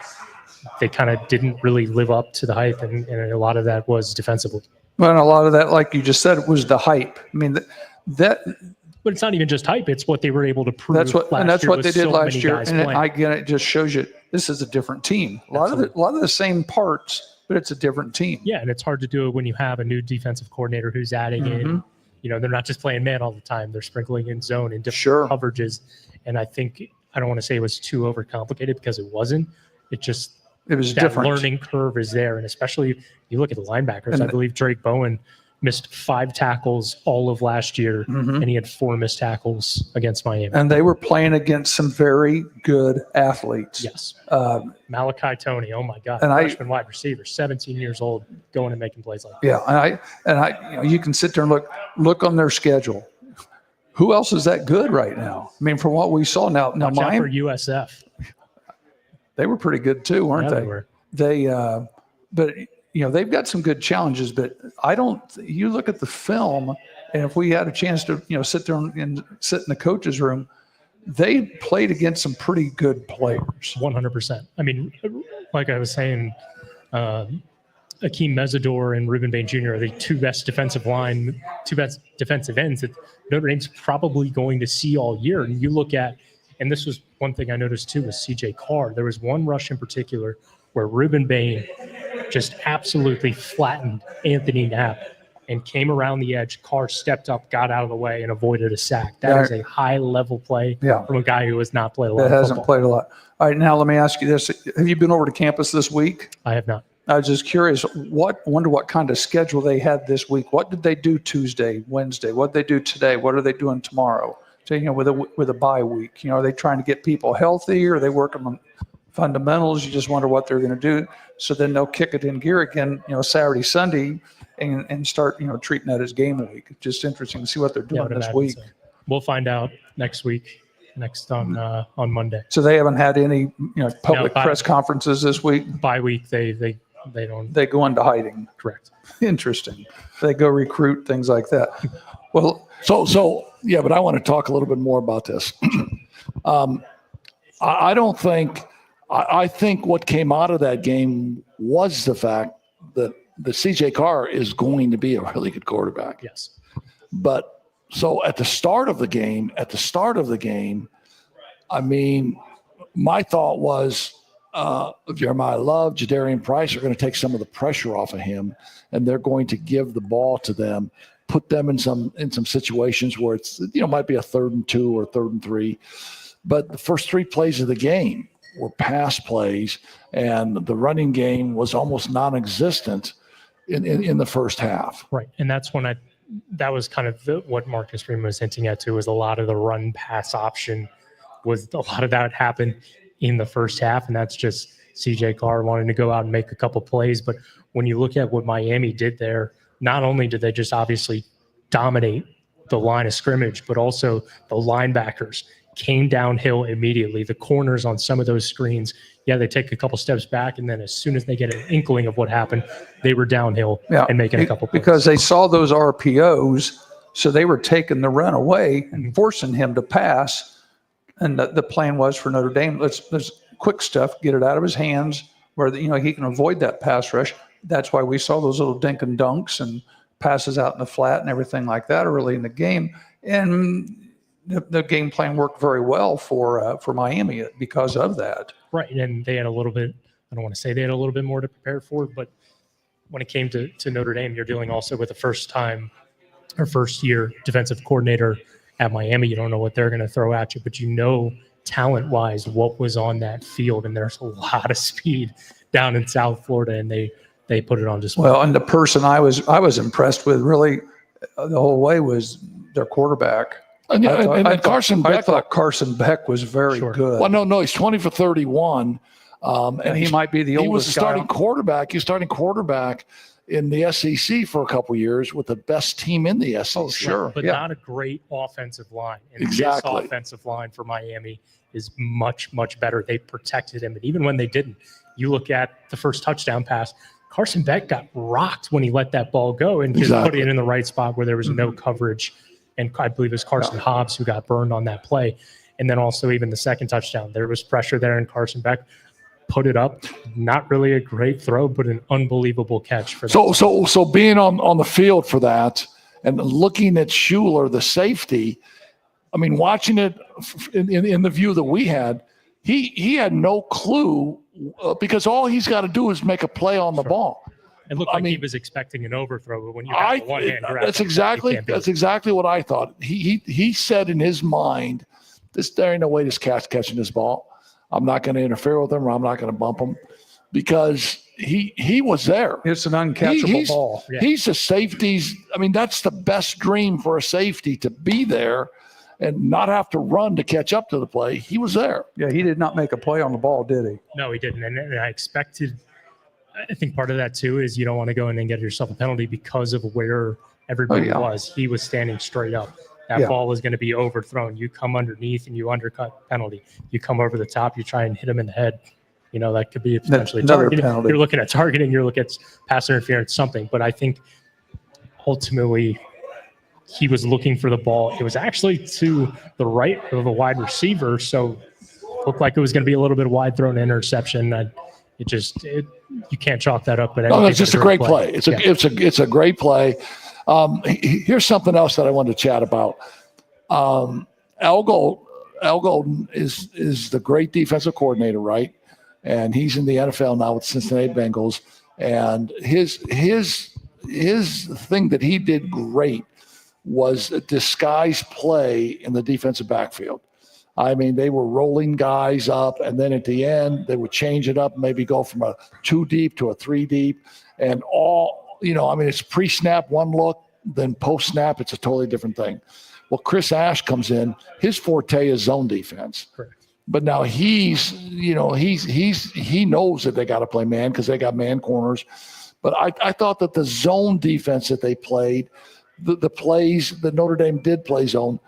they kind of didn't really live up to the hype, and a lot of that was defensively. Well, and a lot of that, like you just said, was the hype. I mean, that. But it's not even just hype; it's what they were able to prove. That's what they did last year. And playing. It just shows you this is a different team. A lot of the same parts, but it's a different team. Yeah, and it's hard to do it when you have a new defensive coordinator who's adding in. They're not just playing man all the time; they're sprinkling in zone and different coverages. And I think I don't want to say it was too overcomplicated, because it wasn't. It was that different. Learning curve is there, and especially you look at the linebackers. I believe Drake Bowen missed 5 tackles all of last year, and he had 4 missed tackles against Miami. And they were playing against some very good athletes. Yes. Malachi Toney, oh my God, freshman wide receiver, 17 years old, going and making plays like that. Yeah, and you can sit there and look on their schedule. Who else is that good right now? I mean, from what we saw now Watch out Miami, for USF. they were pretty good too, weren't Yeah, they? they were. But they've got some good challenges, but you look at the film, and if we had a chance to, sit there and sit in the coach's room, they played against some pretty good players. 100%. I mean, like I was saying, Akeem Mesidor and Ruben Bain Jr. are the two best defensive ends that Notre Dame's probably going to see all year. And you look at, and this was one thing I noticed too, with CJ Carr. There was one rush in particular where Ruben Bain just absolutely flattened Anthony Knapp and came around the edge. Carr stepped up, got out of the way, and avoided a sack. That is a high-level play from a guy who has not played a lot That of hasn't football. played a lot. All right, now let me ask you this. Have you been over to campus this week? I have not. I was just curious, wonder what kind of schedule they had this week. What did they do Tuesday, Wednesday? What did they do today? What are they doing tomorrow? So, with a bye week, are they trying to get people healthy, or are they working on fundamentals? You just wonder what they're going to do. So then they'll kick it in gear again, Saturday, Sunday, and start, treating that as game week. It's just interesting to see what they're doing this week. So. We'll find out next week, on Monday. So they haven't had any, public press conferences this week. Bye week, they don't. They go into hiding. Correct. Interesting. They go recruit, things like that. Well, So yeah, but I want to talk a little bit more about this. I don't think. I think what came out of that game was the fact that the CJ Carr is going to be a really good quarterback. Yes. But so at the start of the game, I mean, my thought was Jeremiah Love, Jadarian Price are going to take some of the pressure off of him, and they're going to give the ball to them, put them in some situations where it's might be a 3rd and 2 or 3rd and 3. But the first 3 plays of the game were pass plays, and the running game was almost non-existent in the first half. Right, and that's when that was kind of what Marcus Freeman was hinting at too, was a lot of the run pass option was a lot of that happened in the first half, and that's just CJ Carr wanting to go out and make a couple plays. But when you look at what Miami did there, not only did they just obviously dominate the line of scrimmage, but also the linebackers came downhill immediately. The corners on some of those screens, they take a couple steps back, and then as soon as they get an inkling of what happened, they were downhill and making a couple plays. Because they saw those RPOs, so they were taking the run away and forcing him to pass. And the plan was for Notre Dame, let's quick stuff, get it out of his hands where he can avoid that pass rush. That's why we saw those little dink and dunks and passes out in the flat and everything like that early in the game. And the game plan worked very well for Miami because of that. Right, and they had a little bit, I don't want to say they had a little bit more to prepare for, but when it came to Notre Dame, you're dealing also with a first-year defensive coordinator at Miami. You don't know what they're going to throw at you, but talent-wise what was on that field, and there's a lot of speed down in South Florida, and they put it on display. Well, and the person I was impressed with really the whole way was their quarterback. Carson Beck. I thought Carson Beck was very good. Well, no, he's 20 for 31. And he might be the oldest guy. He was the starting quarterback. He was starting quarterback in the SEC for a couple of years with the best team in the SEC. Oh, sure. But not a great offensive line. And this offensive line for Miami is much, much better. They protected him. And even when they didn't, you look at the first touchdown pass, Carson Beck got rocked when he let that ball go and just put it in the right spot where there was no coverage. And I believe it was Carson Hobbs who got burned on that play. And then also even the second touchdown, there was pressure there, and Carson Beck put it up. Not really a great throw, but an unbelievable catch for that. So being on the field for that and looking at Schuler, the safety, I mean, watching it in the view that we had, he had no clue because all he's got to do is make a play on the ball. It looked like he was expecting an overthrow, but when you have one hand grab, that's exactly what I thought. He said in his mind, there ain't no way this cat's catching this ball. I'm not going to interfere with him, or I'm not going to bump him, because he was there. It's an uncatchable ball. Yeah. He's a safety's. I mean, that's the best dream for a safety, to be there and not have to run to catch up to the play. He was there. Yeah, he did not make a play on the ball, did he? No, he didn't. And I think part of that too is you don't want to go in and get yourself a penalty because of where everybody was. He was standing straight up. That ball was going to be overthrown. You come underneath and you undercut, penalty. You come over the top, you try and hit him in the head. That could be potentially targeting. You're looking at targeting, you're looking at pass interference, something. But I think ultimately he was looking for the ball. It was actually to the right of the wide receiver, so it looked like it was going to be a little bit of wide thrown interception. You can't chalk that up. But it's just a great play. It's a great play. Here's something else that I wanted to chat about. Al Golden is the great defensive coordinator, right? And he's in the NFL now with Cincinnati Bengals. And his his thing that he did great was a disguise play in the defensive backfield. I mean, they were rolling guys up, and then at the end, they would change it up, maybe go from a 2 deep to a 3 deep, and it's pre-snap one look, then post-snap, it's a totally different thing. Well, Chris Ash comes in, his forte is zone defense. Correct. But now he knows that they got to play man because they got man corners. But I thought that the zone defense that they played, the plays that Notre Dame did play zone,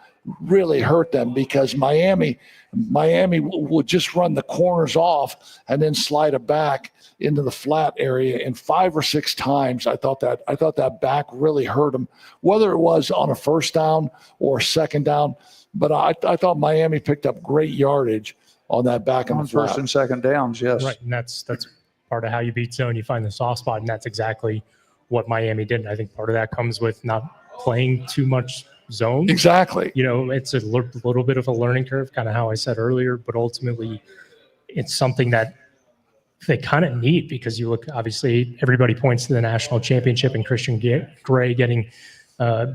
really hurt them because Miami would just run the corners off and then slide it back into the flat area. And 5 or 6 times, I thought that back really hurt them, whether it was on a first down or second down. But I thought Miami picked up great yardage on that back On and flat. first and second downs, yes. Right, and that's part of how you beat zone. You find the soft spot, and that's exactly what Miami did. And I think part of that comes with not playing too much zone. Exactly. It's a little bit of a learning curve, kind of how I said earlier, but ultimately it's something that they kind of need because you look, obviously, everybody points to the national championship and Christian Gray getting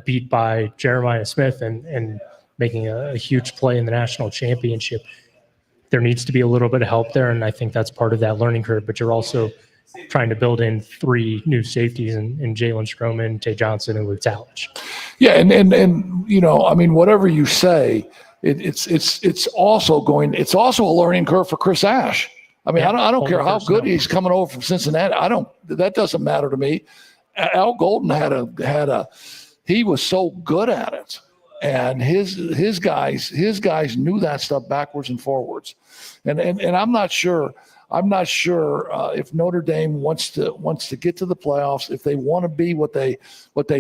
beat by Jeremiah Smith and making a huge play in the national championship. There needs to be a little bit of help there, and I think that's part of that learning curve, but you're also trying to build in 3 new safeties in Jalen Stroman, Tay Johnson, and Luke Talmadge. Yeah, and whatever you say, it's also a learning curve for Chris Ash. I mean, Yeah, I don't care how personnel. good he's coming over from Cincinnati. That doesn't matter to me. Al Golden he was so good at it, and his guys knew that stuff backwards and forwards, and I'm not sure. If Notre Dame wants to get to the playoffs, if they want to be what they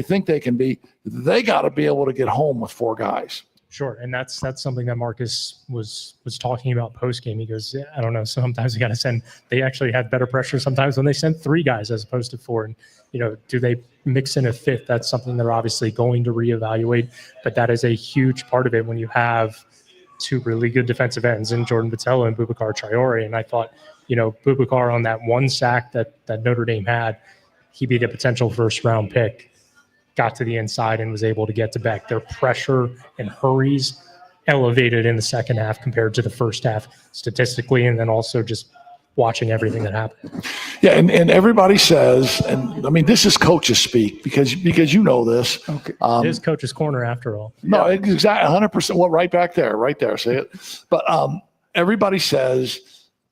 think they can be, they got to be able to get home with 4 guys. Sure, and that's something that Marcus was talking about post game. He goes, I don't know, sometimes you got to send. They actually had better pressure sometimes when they sent 3 guys as opposed to 4. And do they mix in a 5th? That's something they're obviously going to reevaluate. But that is a huge part of it when you have 2 really good defensive ends in Jordan Botelho and Boubacar Traore. And I thought, Boubacar on that 1 sack that Notre Dame had, he'd be the potential first-round pick. Got to the inside and was able to get to Beck. Their pressure and hurries elevated in the second half compared to the first half statistically, and then also just watching everything that happened. Yeah, and everybody says, and I mean, this is coaches speak because you know this. Okay. It is coach's corner after all. No, exactly 100%. Well, right there, say it. But everybody says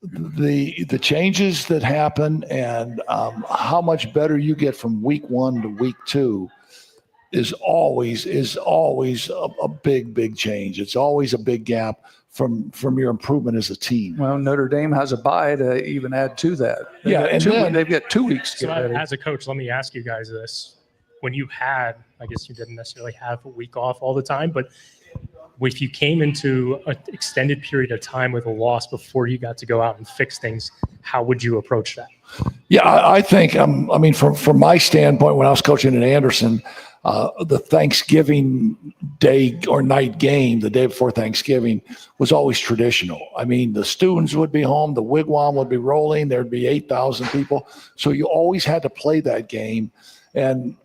the changes that happen and how much better you get from week 1 to week 2 is always a big change. It's always a big gap from your improvement as a team. Well, Notre Dame has a bye to even add to that. They've got 2 weeks to So get ready. as a coach, let me ask you guys this. When you had, I guess you didn't necessarily have a week off all the time, but if you came into an extended period of time with a loss before you got to go out and fix things, how would you approach that? Yeah, I think, from my standpoint, when I was coaching at Anderson, the Thanksgiving day or night game, the day before Thanksgiving, was always traditional. I mean, the students would be home, the wigwam would be rolling, there'd be 8,000 people. So you always had to play that game. And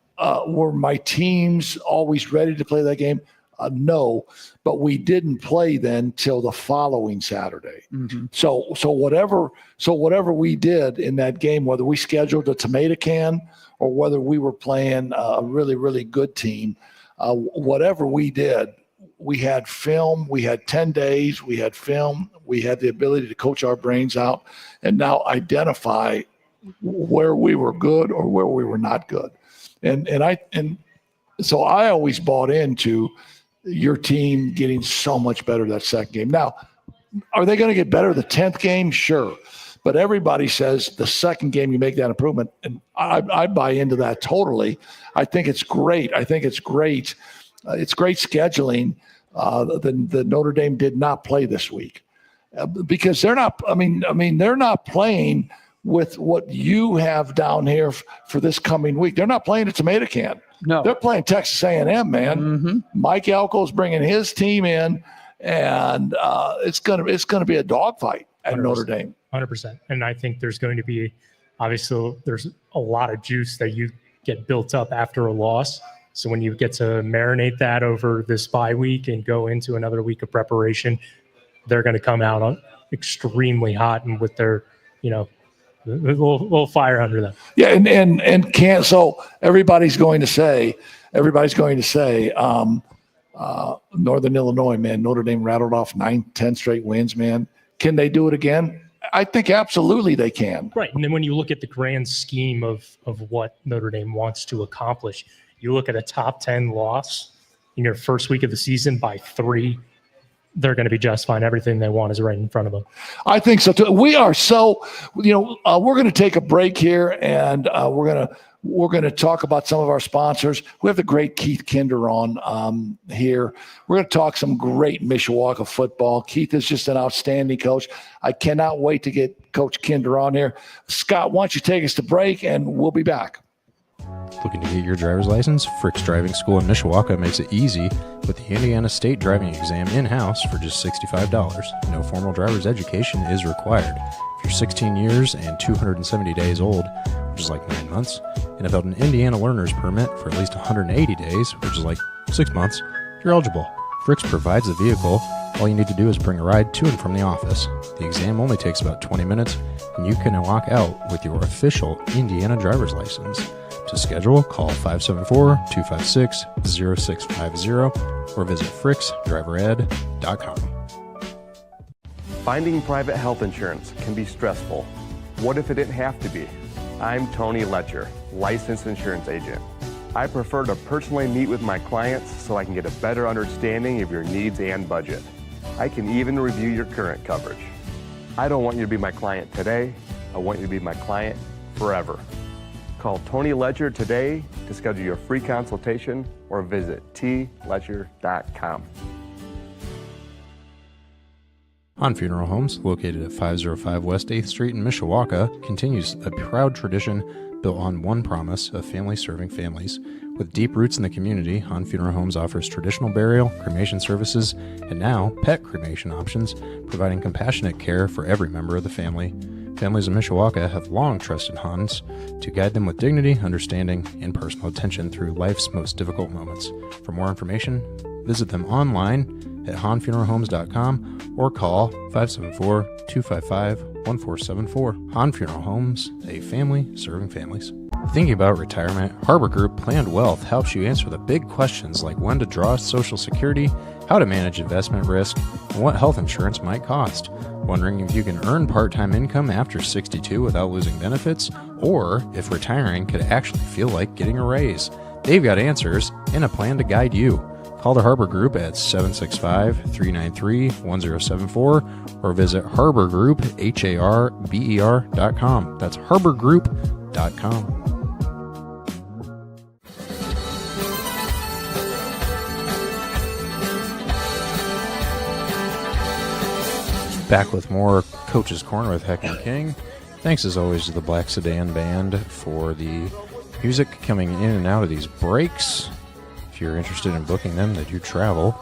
were my teams always ready to play that game? No, but we didn't play then till the following Saturday. Mm-hmm. So whatever we did in that game, whether we scheduled a tomato can or whether we were playing a really, really good team, whatever we did, we had film, we had 10 days, we had film, we had the ability to coach our brains out and now identify where we were good or where we were not good. And so I always bought into your team getting so much better that second game. Now, are they going to get better the 10th game? Sure. But everybody says the second game you make that improvement. And I buy into that totally. I think it's great. It's great scheduling that Notre Dame did not play this week because they're not, they're not playing with what you have down here for this coming week. They're not playing a tomato can. No. They're playing Texas A&M, man. Mm-hmm. Mike Elko's bringing his team in, and it's gonna be a dogfight at 100%. Notre Dame. 100%. And I think there's going to be, obviously, there's a lot of juice that you get built up after a loss. So when you get to marinate that over this bye week and go into another week of preparation, they're going to come out on extremely hot and with their, a little fire under them. Yeah, and can't. So everybody's going to say, Northern Illinois, man, Notre Dame rattled off 9-10 straight wins, man. Can they do it again? I think absolutely they can. Right. And then when you look at the grand scheme of what Notre Dame wants to accomplish, you look at a top 10 loss in your first week of the season by 3, they're going to be just fine. Everything they want is right in front of them. I think so too. We are so, we're going to take a break here, and we're going to talk about some of our sponsors. We have the great Keith Kinder on here. We're going to talk some great Mishawaka football. Keith is just an outstanding coach. I cannot wait to get Coach Kinder on here. Scott, why don't you take us to break, and we'll be back. Looking to get your driver's license? Frick's Driving School in Mishawaka makes it easy with the Indiana State Driving Exam in-house for just $65. No formal driver's education is required. If you're 16 years and 270 days old, which is like 9 months, and have held an Indiana learner's permit for at least 180 days, which is like 6 months, you're eligible. Frick's provides the vehicle. All you need to do is bring a ride to and from the office. The exam only takes about 20 minutes, and you can walk out with your official Indiana driver's license. To schedule, call 574-256-0650 or visit fricksdrivered.com. Finding private health insurance can be stressful. What if it didn't have to be? I'm Tony Letcher, licensed insurance agent. I prefer to personally meet with my clients so I can get a better understanding of your needs and budget. I can even review your current coverage. I don't want you to be my client today. I want you to be my client forever. Call Tony Letcher today to schedule your free consultation or visit tletcher.com. Hahn Funeral Homes, located at 505 West 8th Street in Mishawaka, continues a proud tradition built on one promise of family serving families. With deep roots in the community, Hahn Funeral Homes offers traditional burial, cremation services, and now pet cremation options, providing compassionate care for every member of the family. Families in Mishawaka have long trusted Hahn's to guide them with dignity, understanding, and personal attention through life's most difficult moments. For more information, visit them online at hahnfuneralhomes.com or call 574-255-1474. Hahn Funeral Homes, a family serving families. Thinking about retirement, Harbor Group Planned Wealth helps you answer the big questions like when to draw Social Security, how to manage investment risk, and what health insurance might cost. Wondering if you can earn part-time income after 62 without losing benefits, or if retiring could actually feel like getting a raise. They've got answers and a plan to guide you. Call the Harbor Group at 765-393-1074 or visit harborgroup.com. That's harborgroup.com. Back with more Coach's Corner with Heck and King. Thanks as always to the Black Sedan Band for the music coming in and out of these breaks. If you're interested in booking them, they do travel.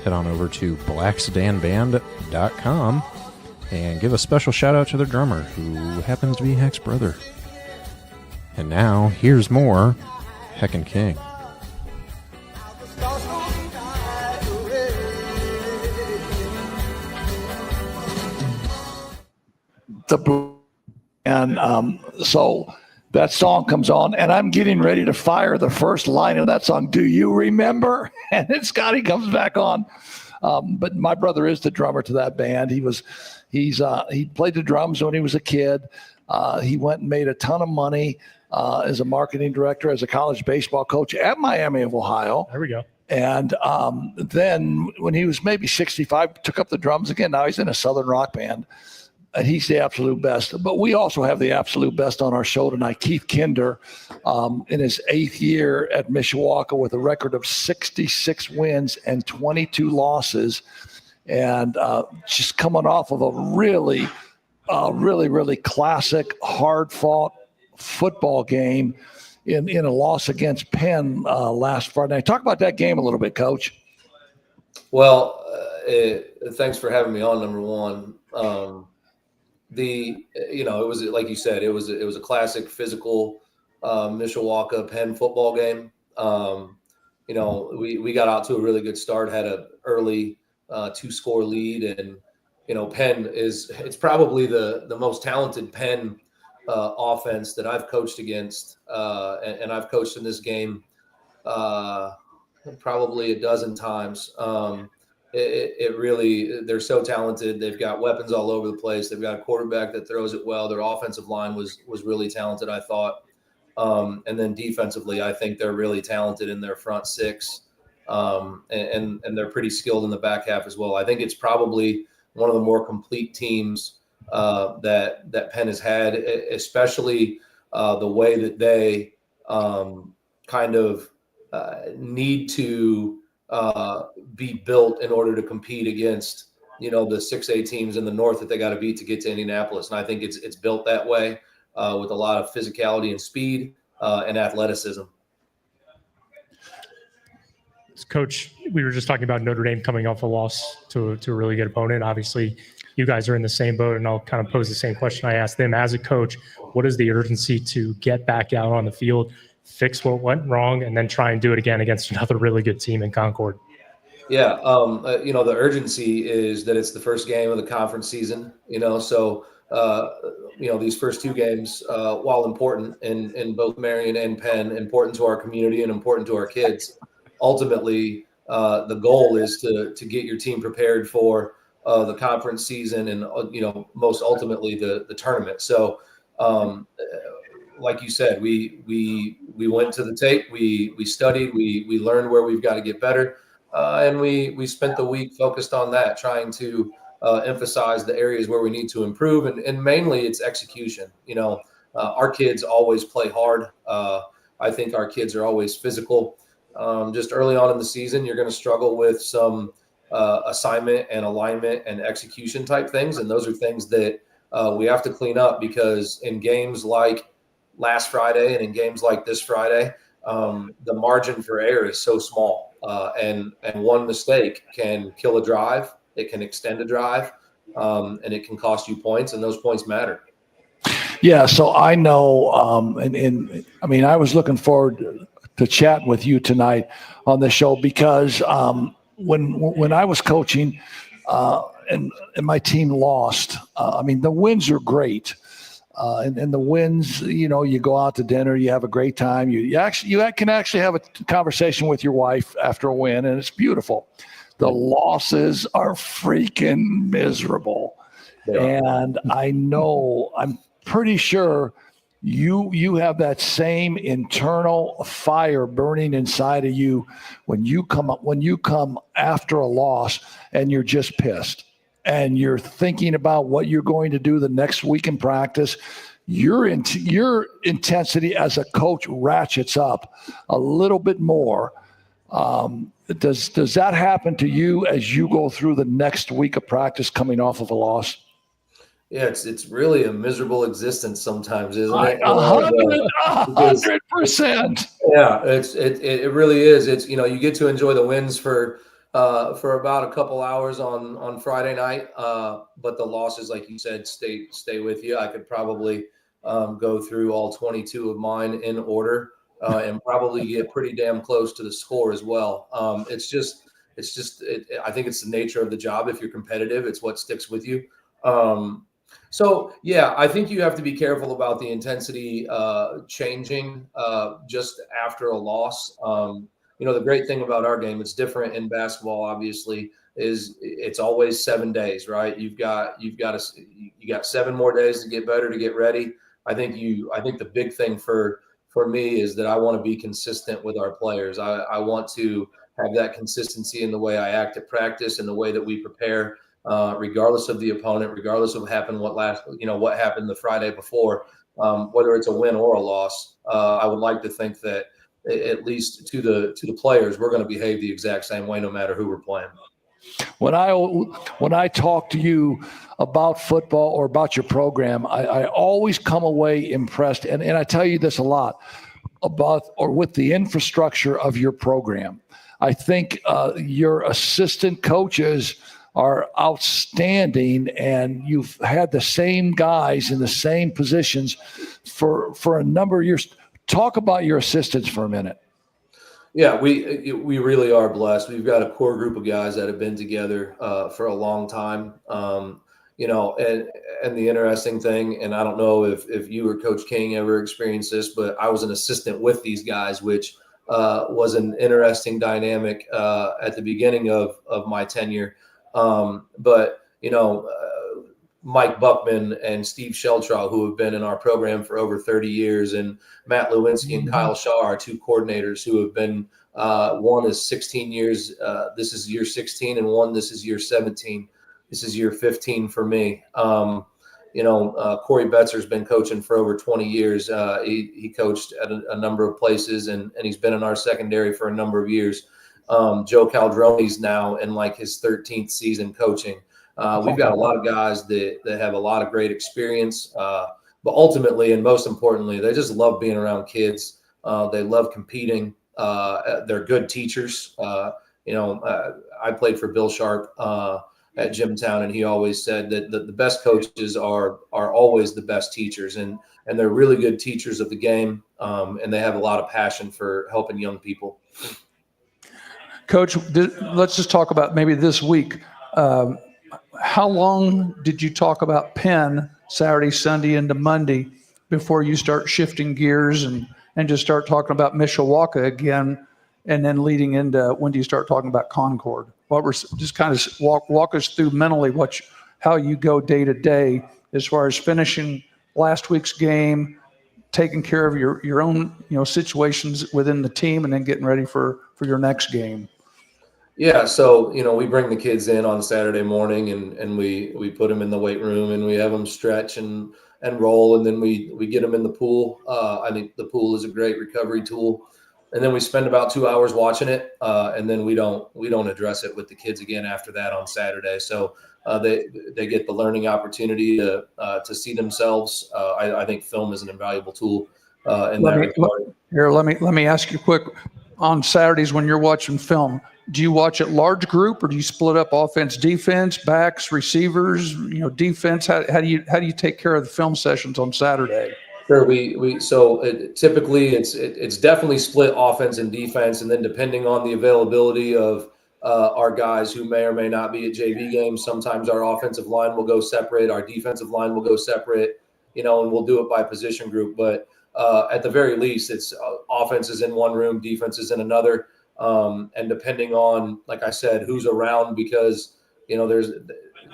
Head on over to blacksedanband.com and give a special shout out to their drummer, who happens to be Heck's brother. And now, here's more Heck and King. So that song comes on, and I'm getting ready to fire the first line of that song. Do you remember? And then Scotty comes back on. But my brother is the drummer to that band. He played the drums when he was a kid. He went and made a ton of money as a marketing director, as a college baseball coach at Miami of Ohio. There we go. And then when he was maybe 65, took up the drums again. Now he's in a Southern rock band. And he's the absolute best. But we also have the absolute best on our show tonight. Keith Kinder, in his 8th year at Mishawaka with a record of 66 wins and 22 losses. And just coming off of a really classic, hard-fought football game in a loss against Penn last Friday night. Talk about that game a little bit, Coach. Well, thanks for having me on, number one. It was like you said, it was a classic physical Mishawaka Penn football game. We got out to a really good start, had an early 2-score lead, and Penn it's probably the most talented Penn offense that I've coached against, and I've coached in this game probably a dozen times. It really, they're so talented. They've got weapons all over the place. They've got a quarterback that throws it well. Their offensive line was really talented, I thought. And then defensively, I think they're really talented in their front six. And they're pretty skilled in the back half as well. I think it's probably one of the more complete teams that Penn has had, especially the way that they kind of need to be built in order to compete against the 6A teams in the North that they got to beat to get to Indianapolis. And I think it's built that way with a lot of physicality and speed and athleticism. Coach, we were just talking about Notre Dame coming off a loss to a really good opponent. Obviously, you guys are in the same boat, and I'll kind of pose the same question I asked them. As a coach, what is the urgency to get back out on the field, fix what went wrong, and then try and do it again against another really good team in Concord? Yeah, the urgency is that it's the first game of the conference season, so these first two games, while important in both Marion and Penn, important to our community and important to our kids, ultimately the goal is to get your team prepared for the conference season and, most ultimately the tournament. So, like you said, we went to the tape, we studied, we learned where we've got to get better. And we spent the week focused on that, trying to emphasize the areas where we need to improve. And mainly it's execution. Our kids always play hard. I think our kids are always physical. Just early on in the season, you're going to struggle with some assignment and alignment and execution type things. And those are things that we have to clean up, because in games like last Friday and in games like this Friday, the margin for error is so small. And one mistake can kill a drive. It can extend a drive, and it can cost you points, and those points matter. Yeah, so I know, I was looking forward to chat with you tonight on the show, because when I was coaching and my team lost, the wins are great. And the wins, you go out to dinner, you have a great time. You can actually have a conversation with your wife after a win, and it's beautiful. The losses are freaking miserable. And I'm pretty sure you have that same internal fire burning inside of you when you come after a loss and you're just pissed. And you're thinking about what you're going to do the next week in practice. Your intensity as a coach ratchets up a little bit more. Does that happen to you as you go through the next week of practice coming off of a loss? Yeah, it's really a miserable existence sometimes, isn't it? 100%. Yeah, it really is. It's you get to enjoy the wins for about a couple hours on Friday night, but the losses, like you said, stay with you. I could probably go through all 22 of mine in order and probably get pretty damn close to the score as well. I think it's the nature of the job. If you're competitive, it's what sticks with you. So yeah, I think you have to be careful about the intensity changing just after a loss. The great thing about our game, it's different in basketball, obviously, is it's always 7 days, right? You got 7 more days to get better, to get ready. I think the big thing for me is that I want to be consistent with our players. I want to have that consistency in the way I act at practice and the way that we prepare, regardless of the opponent, regardless of what happened the Friday before, whether it's a win or a loss. I would like to think that at least to the players, we're going to behave the exact same way no matter who we're playing. When I talk to you about football or about your program, I always come away impressed, and I tell you this a lot with the infrastructure of your program. I think your assistant coaches are outstanding, and you've had the same guys in the same positions for a number of years. Talk about your assistants for a minute. Yeah, we really are blessed. We've got a core group of guys that have been together for a long time. And the interesting thing, and I don't know if you or Coach King ever experienced this, but I was an assistant with these guys, which was an interesting dynamic at the beginning of my tenure. Mike Buckman and Steve Sheltraw, who have been in our program for over 30 years, and Matt Lewinsky and Kyle Shaw, our two coordinators who have been, one is 16 years. This is year 16, and one, this is year 17. This is year 15 for me. Corey Betzer's been coaching for over 20 years. He coached at a number of places, and he's been in our secondary for a number of years. Joe Caldroni's now in like his 13th season coaching. We've got a lot of guys that have a lot of great experience, but ultimately and most importantly, they just love being around kids. They love competing. They're good teachers. I played for Bill Sharp at Jimtown, and he always said that the best coaches are always the best teachers, and they're really good teachers of the game, and they have a lot of passion for helping young people. Coach, let's just talk about maybe this week. How long did you talk about Penn Saturday, Sunday into Monday before you start shifting gears and just start talking about Mishawaka again, and then leading into when do you start talking about Concord? Just kind of walk us through mentally how you go day to day as far as finishing last week's game, taking care of your own situations within the team, and then getting ready for your next game. Yeah, so we bring the kids in on Saturday morning, and we put them in the weight room, and we have them stretch and roll, and then we get them in the pool. I think the pool is a great recovery tool, and then we spend about 2 hours watching it, and then we don't address it with the kids again after that on Saturday. So they get the learning opportunity to see themselves. I think film is an invaluable tool in that regard. Here, let me ask you quick. On Saturdays when you're watching film, do you watch it large group, or do you split up offense, defense, backs, receivers, defense? How do you take care of the film sessions on Saturday? Sure. Typically it's definitely split offense and defense, and then depending on the availability of our guys who may or may not be at JV games, sometimes our offensive line will go separate, our defensive line will go separate, and we'll do it by position group. But at the very least, it's offense is in one room, defense is in another. And depending on, like I said, who's around, because,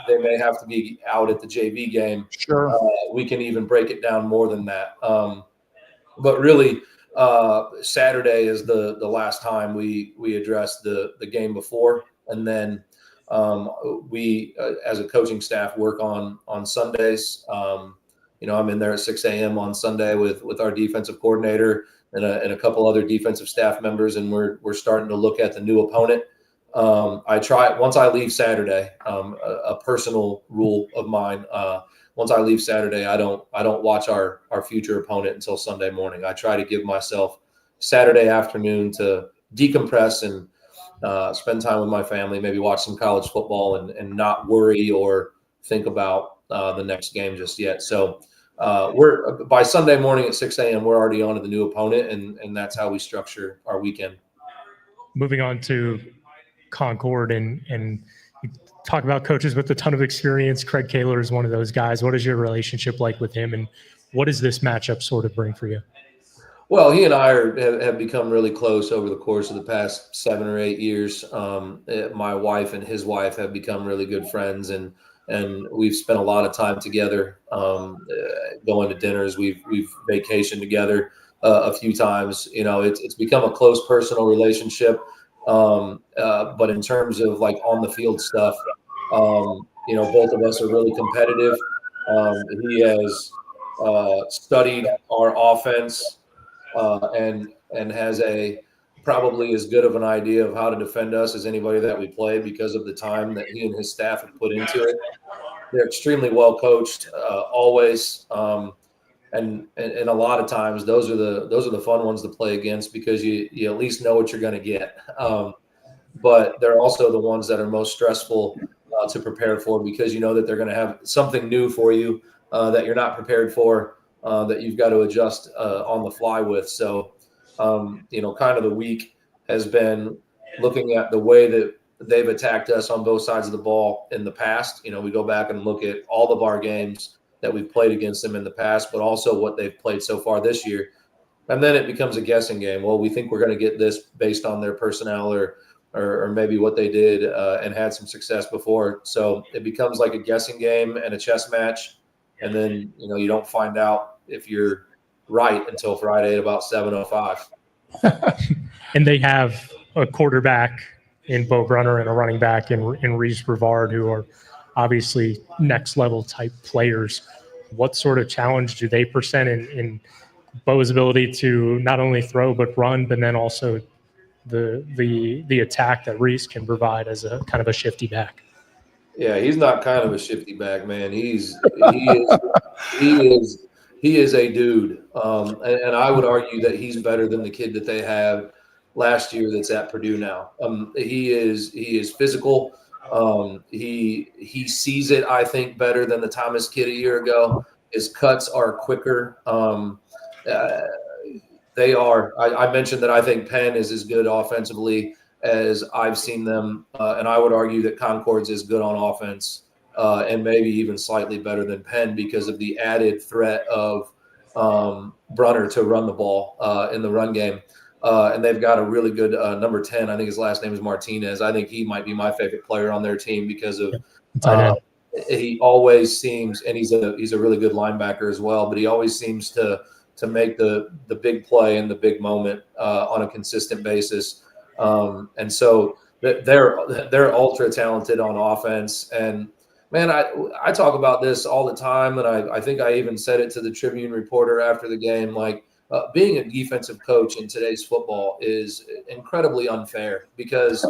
they may have to be out at the JV game. Sure. We can even break it down more than that. But really, Saturday is the last time we address the game before. And then we, as a coaching staff, work on Sundays. I'm in there at 6 a.m. on Sunday with our defensive coordinator and a couple other defensive staff members, and we're starting to look at the new opponent. I try once I leave Saturday, a personal rule of mine. Once I leave Saturday, I don't watch our future opponent until Sunday morning. I try to give myself Saturday afternoon to decompress and spend time with my family, maybe watch some college football and not worry or think about the next game just yet. So we're by Sunday morning at 6 a.m. we're already on to the new opponent, and that's how we structure our weekend. Moving on to Concord, and you talk about coaches with a ton of experience. Craig Kaler is one of those guys. What is your relationship like with him, and what does this matchup sort of bring for you? Well, he and I have become really close over the course of the past 7 or 8 years. My wife and his wife have become really good friends, and we've spent a lot of time together, going to dinners. We've vacationed together a few times. It's become a close personal relationship. But in terms of like on the field stuff, both of us are really competitive. He has studied our offense and has probably as good of an idea of how to defend us as anybody that we play, because of the time that he and his staff have put into it. They're extremely well coached, always. And a lot of times those are the fun ones to play against, because you at least know what you're going to get. But they're also the ones that are most stressful to prepare for, because you know that they're going to have something new for you that you're not prepared for. that you've got to adjust on the fly with. So, kind of the week has been looking at the way that they've attacked us on both sides of the ball in the past. We go back and look at all of our games that we've played against them in the past, but also what they've played so far this year. And then it becomes a guessing game. Well, we think we're going to get this based on their personnel or maybe what they did and had some success before. So it becomes like a guessing game and a chess match. And then, you don't find out if you're right until Friday at about 7:05. And they have a quarterback in Bo Brunner and a running back in Reese Brevard, who are obviously next level type players. What sort of challenge do they present in Bo's ability to not only throw but run, but then also the attack that Reese can provide as a kind of a shifty back? Yeah, he's not kind of a shifty back, man. He is a dude, and I would argue that he's better than the kid that they have last year that's at Purdue now. He is physical. He sees it, I think, better than the Thomas kid a year ago. His cuts are quicker. They are. I mentioned that I think Penn is as good offensively as I've seen them, and I would argue that Concord's is good on offense, and maybe even slightly better than Penn because of the added threat of Brunner to run the ball in the run game. And they've got a really good number 10. I think his last name is Martinez. I think he might be my favorite player on their team because of he always seems, and he's a really good linebacker as well, but he always seems to make the big play in the big moment on a consistent basis. And so they're ultra talented on offense. And man, I talk about this all the time, and I think I even said it to the Tribune reporter after the game. Like being a defensive coach in today's football is incredibly unfair because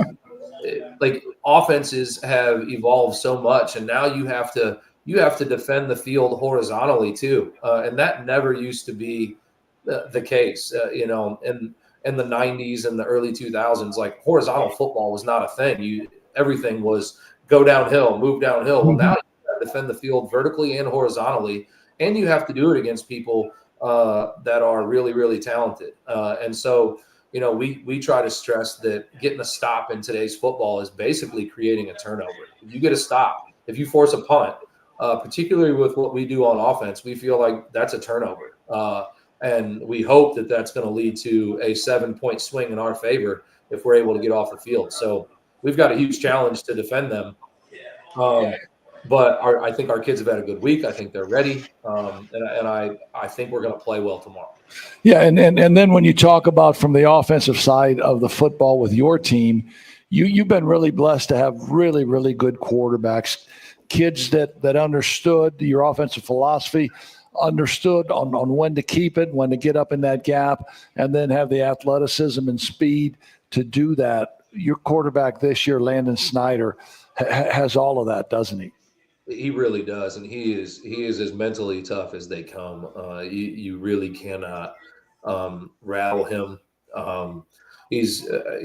like offenses have evolved so much, and now you have to defend the field horizontally too, and that never used to be the case. In the 90s and the early 2000s, like horizontal football was not a thing. Everything was go downhill, move downhill. Well, now you have to defend the field vertically and horizontally, and you have to do it against people that are really, really talented. And so, we try to stress that getting a stop in today's football is basically creating a turnover. If you get a stop, if you force a punt, particularly with what we do on offense, we feel like that's a turnover. And we hope that that's going to lead to a 7-point swing in our favor if we're able to get off the field. So we've got a huge challenge to defend them. But I think our kids have had a good week. I think they're ready. And I think we're going to play well tomorrow. Yeah, and then when you talk about from the offensive side of the football with your team, you've been really blessed to have really, really good quarterbacks, kids that understood your offensive philosophy, understood on when to keep it, when to get up in that gap, and then have the athleticism and speed to do that. Your quarterback this year, Landon Snyder, has all of that, doesn't he? He really does, and he is as mentally tough as they come. You really cannot rattle him. He's a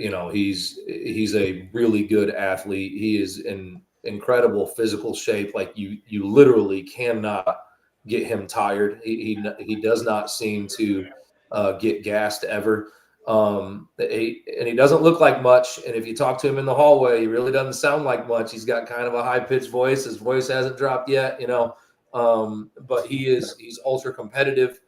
really good athlete. He is in incredible physical shape. Like you literally cannot get him tired. He does not seem to get gassed ever. And he doesn't look like much. And if you talk to him in the hallway, he really doesn't sound like much. He's got kind of a high pitched voice. His voice hasn't dropped yet, but he's ultra competitive.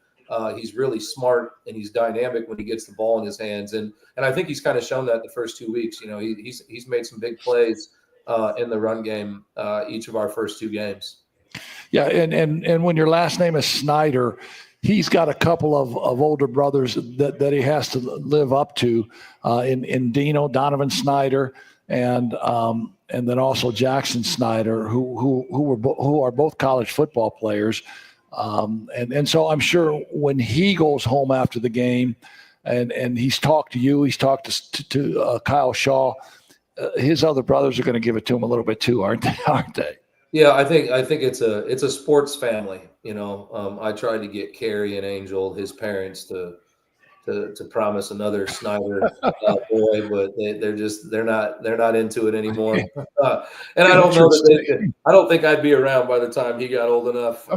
He's really smart and he's dynamic when he gets the ball in his hands. And I think he's kind of shown that the first 2 weeks. He's made some big plays in the run game each of our first 2 games. Yeah, and when your last name is Snyder, he's got a couple of older brothers that he has to live up to in Donovan Snyder and then also Jackson Snyder, who are both college football players. And so I'm sure when he goes home after the game and he's talked to you, he's talked to Kyle Shaw, his other brothers are going to give it to him a little bit too, aren't they? Yeah, I think it's a sports family. I tried to get Carrie and Angel, his parents, to promise another Snyder boy, but they're not into it anymore. And I don't know I don't think I'd be around by the time he got old enough.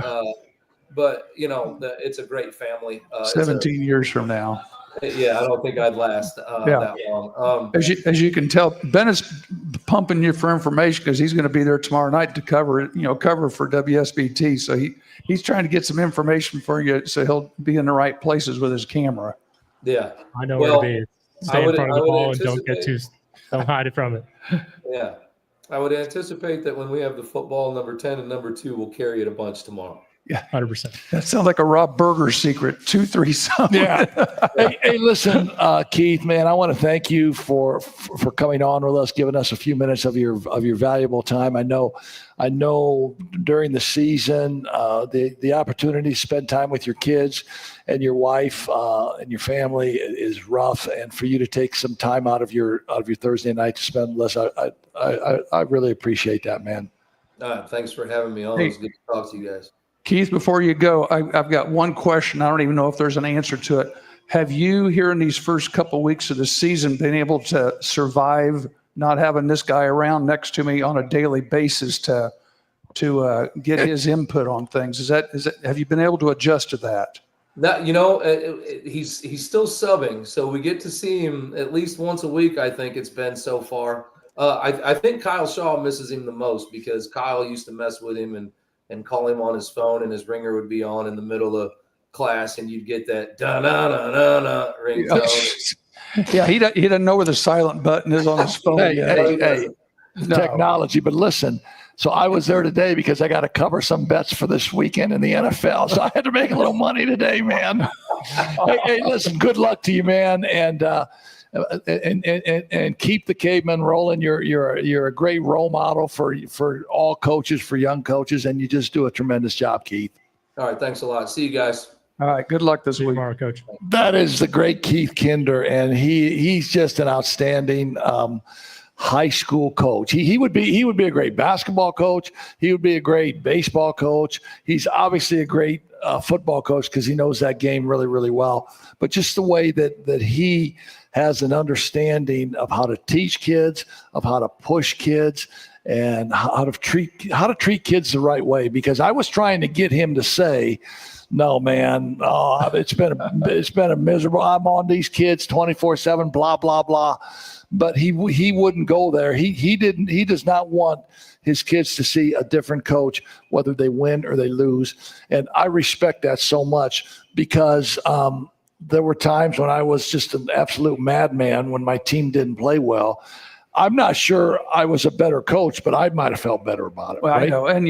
but it's a great family. 17 years from now. Yeah, I don't think I'd last that long. As you can tell, Ben is pumping you for information because he's going to be there tomorrow night to cover for WSBT. So he's trying to get some information for you, so he'll be in the right places with his camera. Yeah, I know where to be. Stay in front of the ball and don't hide it from it. Yeah, I would anticipate that when we have the football, number 10 and number 2 will carry it a bunch tomorrow. Yeah, 100%. That sounds like a Rob Berger secret. 2-3 something. Yeah. Hey, listen, Keith, man, I want to thank you for coming on with us, giving us a few minutes of your valuable time. I know during the season, the opportunity to spend time with your kids and your wife and your family is rough, and for you to take some time out of your Thursday night to spend with us, I really appreciate that, man. Thanks for having me on. It was good to talk to you guys. Keith, before you go, I've got one question. I don't even know if there's an answer to it. Have you, here in these first couple of weeks of the season, been able to survive not having this guy around next to me on a daily basis to get his input on things? Have you been able to adjust to that? That he's still subbing, so we get to see him at least once a week. I think it's been so far. I think Kyle Shaw misses him the most because Kyle used to mess with him and call him on his phone, and his ringer would be on in the middle of class, and you'd get that da-na-na-na-na ringtone. Yeah, he doesn't know where the silent button is on his phone. Hey, technology. But listen, so I was there today because I got to cover some bets for this weekend in the NFL. So I had to make a little money today, man. hey, listen, good luck to you, man. And keep the cavemen rolling. You're a great role model for all coaches, for young coaches, and you just do a tremendous job, Keith. All right, thanks a lot. See you guys. All right, good luck this week, Tomorrow, Coach. That is the great Keith Kinder, and he's just an outstanding high school coach. He would be a great basketball coach. He would be a great baseball coach. He's obviously a great football coach because he knows that game really, really well. But just the way that he has an understanding of how to teach kids, of how to push kids, and how to treat kids the right way. Because I was trying to get him to say, "No, man, it's been a miserable. I'm on these kids 24/7, blah blah blah." But he wouldn't go there. He does not want his kids to see a different coach, whether they win or they lose. And I respect that so much because there were times when I was just an absolute madman when my team didn't play well. I'm not sure I was a better coach, but I might have felt better about it. Well, right? I know, and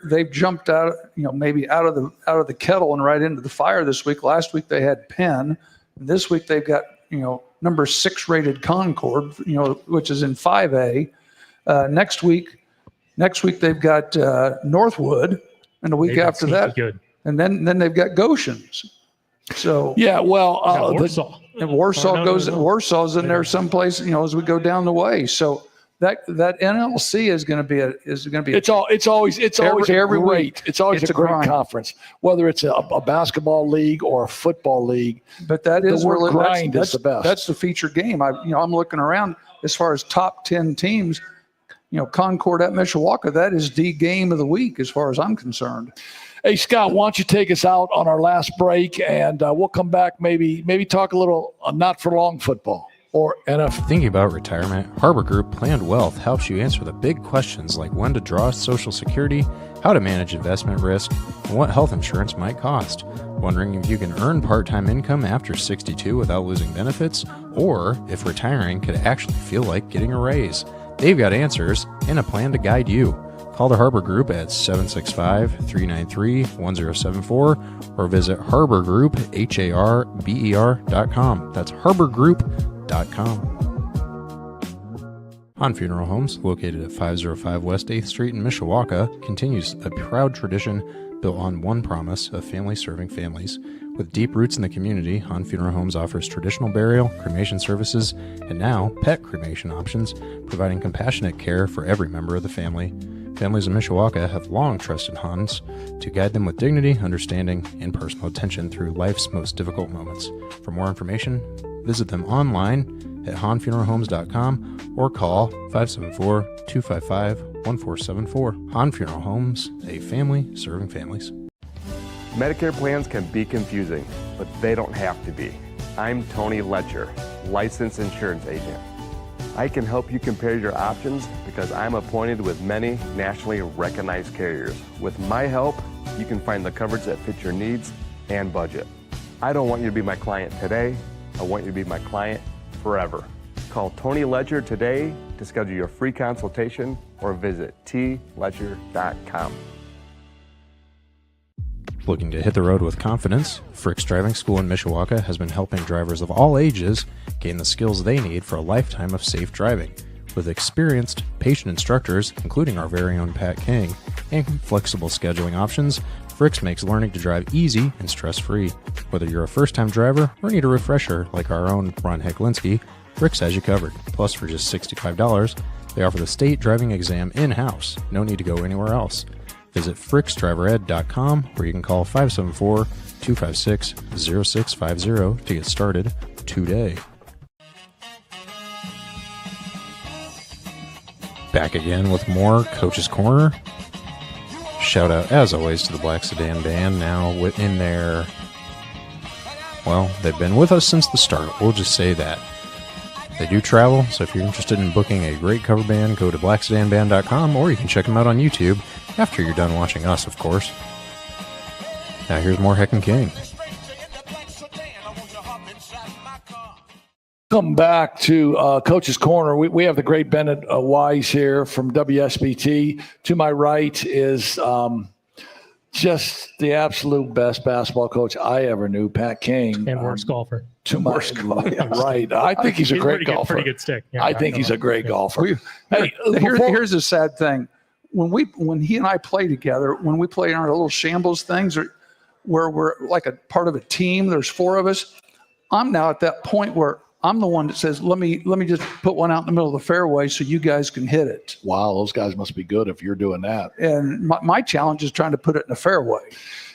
they've jumped out, maybe out of the kettle and right into the fire this week. Last week they had Penn, and this week they've got number 6 rated Concord, which is in 5A. Next week they've got Northwood, and the week after that, good. and then they've got Goshen's. So Yeah, well, Warsaw. and Warsaw's in there someplace, as we go down the way. So that NLC is going to be it's always every great. week. It's always It's a a great grind. conference, whether it's a basketball league or a football league. But that is the word really, grind that's is the best. That's the feature game. I'm looking around as far as top 10 teams. Concord at Mishawaka, that is the game of the week as far as I'm concerned. Hey, Scott, why don't you take us out on our last break, and we'll come back, maybe talk a little not for long football or NFL. Thinking about retirement, Harbor Group Planned Wealth helps you answer the big questions like when to draw Social Security, how to manage investment risk, and what health insurance might cost. Wondering if you can earn part-time income after 62 without losing benefits, or if retiring could actually feel like getting a raise. They've got answers and a plan to guide you. Call the Harbor Group at 765-393-1074 or visit harborgroup.com. That's harborgroup.com. Han Funeral Homes, located at 505 West 8th Street in Mishawaka, continues a proud tradition built on one promise of family serving families. With deep roots in the community, Han Funeral Homes offers traditional burial, cremation services, and now pet cremation options, providing compassionate care for every member of the family. Families in Mishawaka have long trusted Hans to guide them with dignity, understanding, and personal attention through life's most difficult moments. For more information, visit them online at hanfuneralhomes.com or call 574-255-1474. Han Funeral Homes, a family serving families. Medicare plans can be confusing, but they don't have to be. I'm Tony Letcher, licensed insurance agent. I can help you compare your options because I'm appointed with many nationally recognized carriers. With my help, you can find the coverage that fits your needs and budget. I don't want you to be my client today. I want you to be my client forever. Call Tony Letcher today to schedule your free consultation or visit tletcher.com. Looking to hit the road with confidence? Frick's Driving School in Mishawaka has been helping drivers of all ages gain the skills they need for a lifetime of safe driving. With experienced, patient instructors, including our very own Pat King, and flexible scheduling options, Frick's makes learning to drive easy and stress-free. Whether you're a first-time driver or need a refresher like our own Ron Heklinski, Frick's has you covered. Plus, for just $65, they offer the state driving exam in-house. No need to go anywhere else. Visit fricksdrivered.com or you can call 574-256-0650 to get started today. Back again with more Coach's Corner. Shout out, as always, to the Black Sedan Band, now in their... Well, they've been with us since the start. We'll just say that. They do travel, so if you're interested in booking a great cover band, go to blacksedanband.com, or you can check them out on YouTube after you're done watching us, of course. Now here's more Heck and King. Welcome back to Coach's Corner. We have the great Bennett Wise here from WSBT. To my right is just the absolute best basketball coach I ever knew, Pat King. And worst golfer. To my right. I think he's a great golfer. Pretty good stick. Yeah, I think he's a great golfer. Hey, Here's a sad thing. When he and I play together, when we play in our little shambles things, or where we're like a part of a team, there's four of us. I'm now at that point where I'm the one that says, let me just put one out in the middle of the fairway so you guys can hit it. Wow, those guys must be good if you're doing that. And my challenge is trying to put it in the fairway.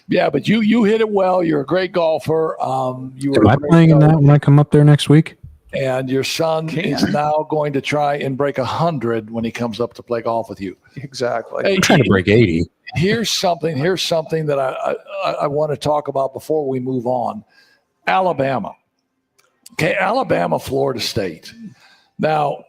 Yeah, but you hit it well. You're a great golfer. You were Am I playing in that when I come up there next week? And your son is now going to try and break 100 when he comes up to play golf with you. Exactly. Hey, I'm trying to break 80. Here's something that I want to talk about before we move on. Alabama. Okay, Alabama, Florida State. Now,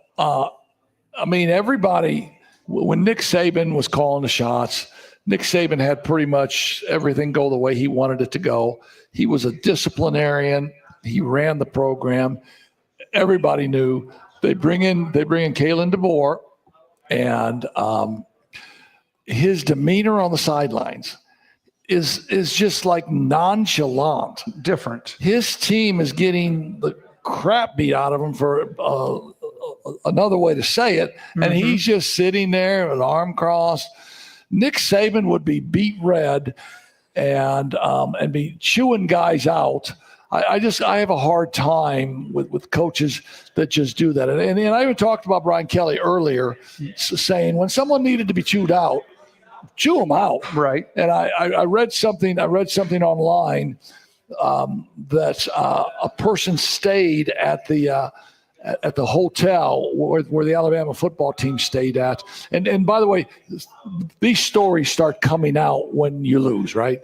everybody, when Nick Saban was calling the shots, Nick Saban had pretty much everything go the way he wanted it to go. He was a disciplinarian. He ran the program. Everybody knew. They bring in Kalen DeBoer, and his demeanor on the sidelines is just like nonchalant. Different. His team is getting the crap beat out of him, for another way to say it, and he's just sitting there with arm crossed. Nick Saban would be beat red and be chewing guys out. I have a hard time with coaches that just do that. And I even talked about Brian Kelly earlier, saying when someone needed to be chewed out, chew them out. Right. And I read something online that a person stayed at the hotel where the Alabama football team stayed at. And by the way, these stories start coming out when you lose, right?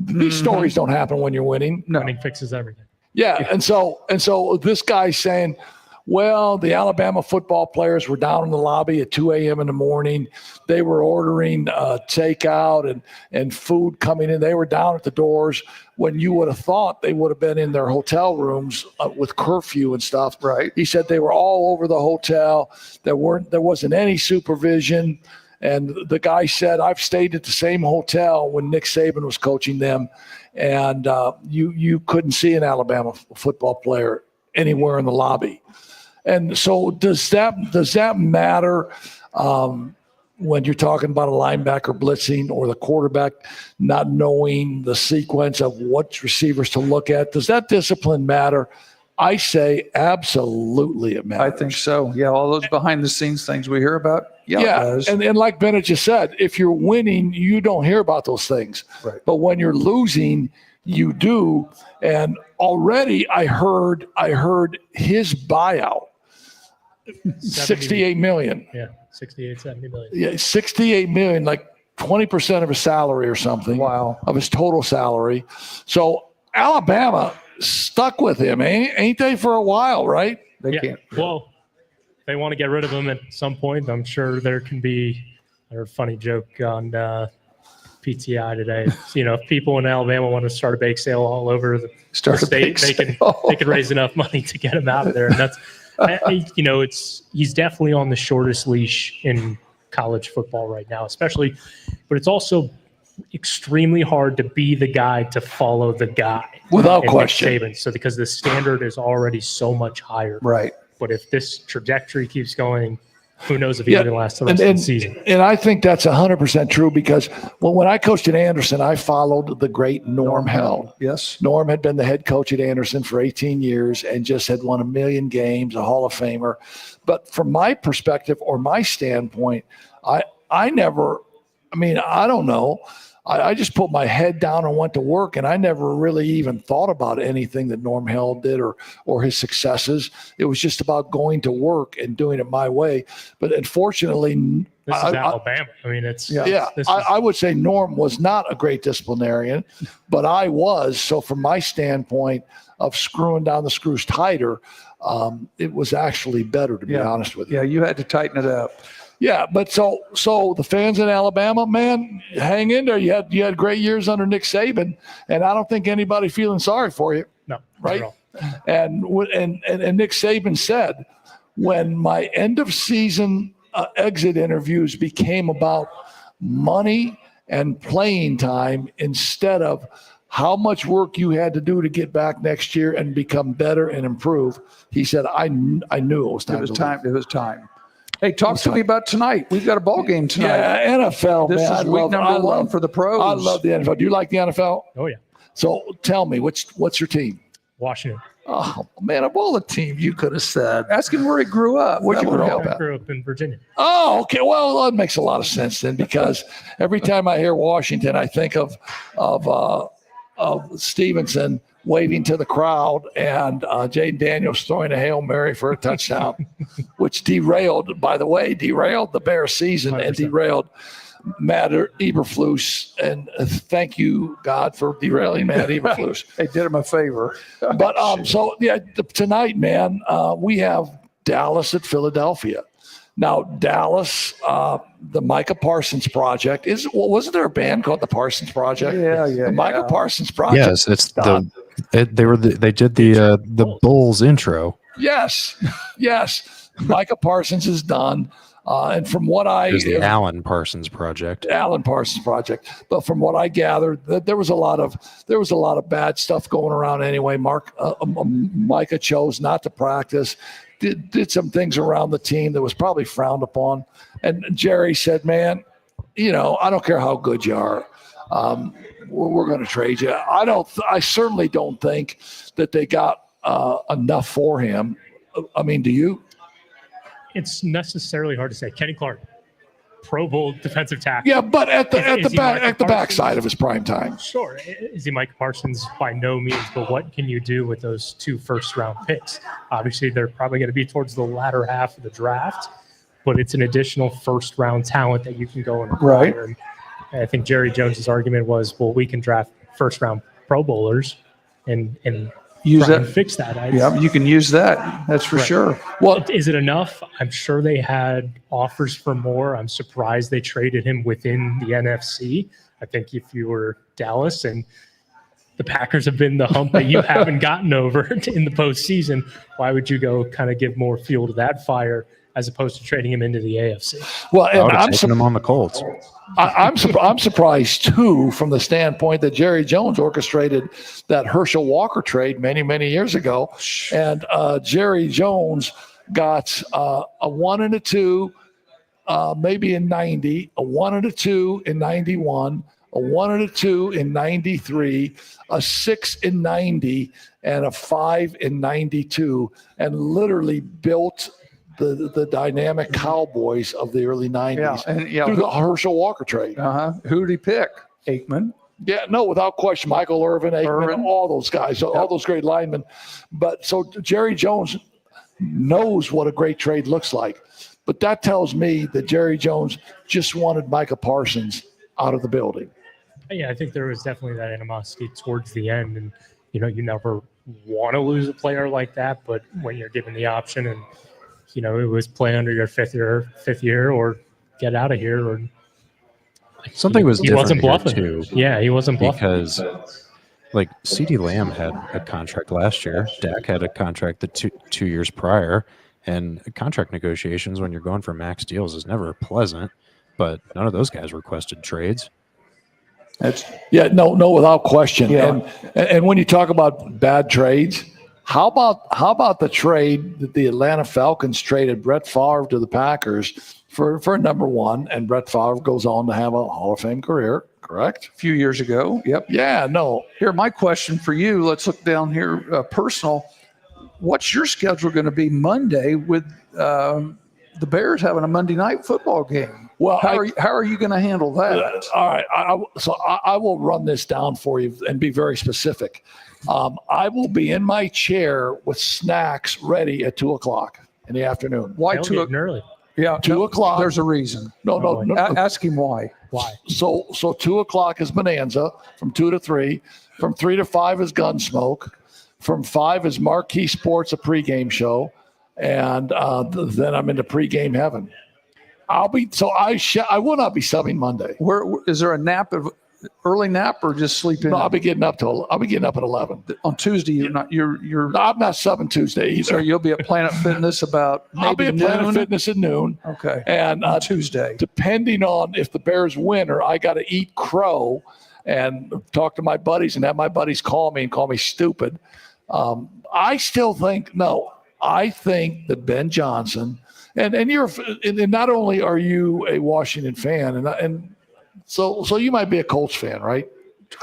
These stories don't happen when you're winning. No. Winning fixes everything. Yeah. And so this guy's saying, well, the Alabama football players were down in the lobby at 2 a.m. in the morning. They were ordering takeout and food coming in. They were down at the doors when you would have thought they would have been in their hotel rooms with curfew and stuff. Right. He said they were all over the hotel. There wasn't any supervision. And the guy said, I've stayed at the same hotel when Nick Saban was coaching them, and you couldn't see an Alabama football player anywhere in the lobby. And so does that matter when you're talking about a linebacker blitzing or the quarterback not knowing the sequence of what receivers to look at? Does that discipline matter? I say absolutely it matters. I think so. Yeah, all those behind the scenes things we hear about. Yeah, it does. And like Bennett just said, if you're winning, you don't hear about those things. Right. But when you're losing, you do. And already I heard his buyout, $68 million. Yeah, 68, 70 million. Yeah, $68 million. Like 20% of his salary or something. Wow. Of his total salary. So Alabama stuck with him, ain't they, for a while, right? They Yeah. can't. Well, if they want to get rid of him at some point, I'm sure there can be a funny joke on PTI today. If people in Alabama want to start a bake sale all over the state, they can raise enough money to get him out of there. And that's, he's definitely on the shortest leash in college football right now, especially, but it's also extremely hard to be the guy to follow the guy. Without Nick question. Saban. So because the standard is already so much higher. Right. But if this trajectory keeps going, who knows if he even lasts the rest of the season. And I think that's 100% true because when I coached at Anderson, I followed the great Norm Held. Yes. Norm had been the head coach at Anderson for 18 years and just had won 1 million games, a Hall of Famer. But from my perspective or my standpoint, I don't know. I just put my head down and went to work, and I never really even thought about anything that Norm Held did or his successes. It was just about going to work and doing it my way. But unfortunately, this is Alabama. I would say Norm was not a great disciplinarian, but I was. So from my standpoint of screwing down the screws tighter, it was actually better, to be honest with you. Yeah, you had to tighten it up. Yeah, but so the fans in Alabama, man, hang in there. You had great years under Nick Saban, and I don't think anybody feeling sorry for you. No, right? And Nick Saban said, when my end of season exit interviews became about money and playing time instead of how much work you had to do to get back next year and become better and improve, he said, I knew it was time. It was time. Hey, talk to me about tonight. We've got a ball game tonight. Yeah, NFL. This is week number one for the pros. I love the NFL. Do you like the NFL? Oh yeah. So tell me, what's your team? Washington. Oh man, of all the teams you could have said. Ask him where he grew up. Where'd you grow up I at? grew up in Virginia. Oh, okay. Well, that makes a lot of sense then, because every time I hear Washington, I think of Stevenson waving to the crowd and Jaden Daniels throwing a Hail Mary for a touchdown, which derailed the Bears season 100%. And derailed Matt Eberflus. And thank you, God, for derailing Matt Eberflus. They did him a favor. But tonight, man, we have Dallas at Philadelphia. Now, Dallas, the Micah Parsons Project wasn't there a band called the Parsons Project? Yeah. The Micah Parsons Project. Yes, it's they did the Bulls intro. Yes. Micah Parsons is done. And from what There's the Alan Parsons Project. But from what I gathered, there was a lot of bad stuff going around anyway. Micah chose not to practice, did some things around the team that was probably frowned upon. And Jerry said, man, I don't care how good you are. We're going to trade you. I certainly don't think that they got enough for him. I mean, do you? It's necessarily hard to say. Kenny Clark, Pro Bowl defensive tackle. Yeah, but at the backside of his prime time. Sure. Is he Mike Parsons? By no means. But what can you do with those 2 first-round picks? Obviously, they're probably going to be towards the latter half of the draft, but it's an additional first-round talent that you can go and acquire. Right. And I think Jerry Jones's argument was, well, we can draft first-round Pro Bowlers and use that and fix that. You can use that. That's for sure. Well, is it enough? I'm sure they had offers for more. I'm surprised they traded him within the NFC. I think if you were Dallas and the Packers have been the hump that you haven't gotten over in the postseason, why would you go kind of give more fuel to that fire as opposed to trading him into the AFC? Well, and I'm taking him on the Colts. I'm surprised too, from the standpoint that Jerry Jones orchestrated that Herschel Walker trade many, many years ago, and Jerry Jones got a 1 and a 2, maybe in 90, a 1 and a 2 in 91, a 1 and a 2 in 93, a 6 in 90, and a 5 in 92, and literally built the dynamic Cowboys of the early 90s through the Herschel Walker trade. Who did he pick? Aikman. Yeah, no, without question. Michael Irvin, Aikman, all those guys, all those great linemen. But so Jerry Jones knows what a great trade looks like. But that tells me that Jerry Jones just wanted Micah Parsons out of the building. Yeah, I think there was definitely that animosity towards the end, and you never want to lose a player like that, but when you're given the option, and it was play under your fifth year, or get out of here, or Something was he wasn't different bluffing here, too, Yeah, he wasn't bluffing because like CeeDee Lamb had a contract last year. Dak had a contract the two years prior, and contract negotiations when you're going for max deals is never pleasant. But none of those guys requested trades. No, without question. Yeah. And when you talk about bad trades, how about the trade that the Atlanta Falcons traded Brett Favre to the Packers for number one, and Brett Favre goes on to have a Hall of Fame career, correct? A few years ago. Yep. Yeah, no. Here, my question for you, let's look down here, personal. What's your schedule going to be Monday with the Bears having a Monday night football game? Well, how are you going to handle that? All right. I will run this down for you and be very specific. I will be in my chair with snacks ready at 2:00 in the afternoon. Why Tailgating early. Yeah, 2:00. There's a reason. No. Ask him why. Why? So 2:00 is Bonanza from 2 to 3. From 3 to 5 is Gunsmoke. From 5 is Marquee Sports, a pregame show, and then I'm into pregame heaven. I will not be subbing Monday. Where is there a nap, early nap, or just sleep in? No, I'll be getting up at 11 on Tuesday. You're not. No, I'm not subbing Tuesday either. So you'll be at Planet Fitness about I'll be maybe at Planet noon? Fitness at noon. Okay. And on Tuesday, depending on if the Bears win or I got to eat crow and talk to my buddies and have my buddies call me stupid. I still think I think that Ben Johnson and not only are you a Washington fan and so you might be a Colts fan, right?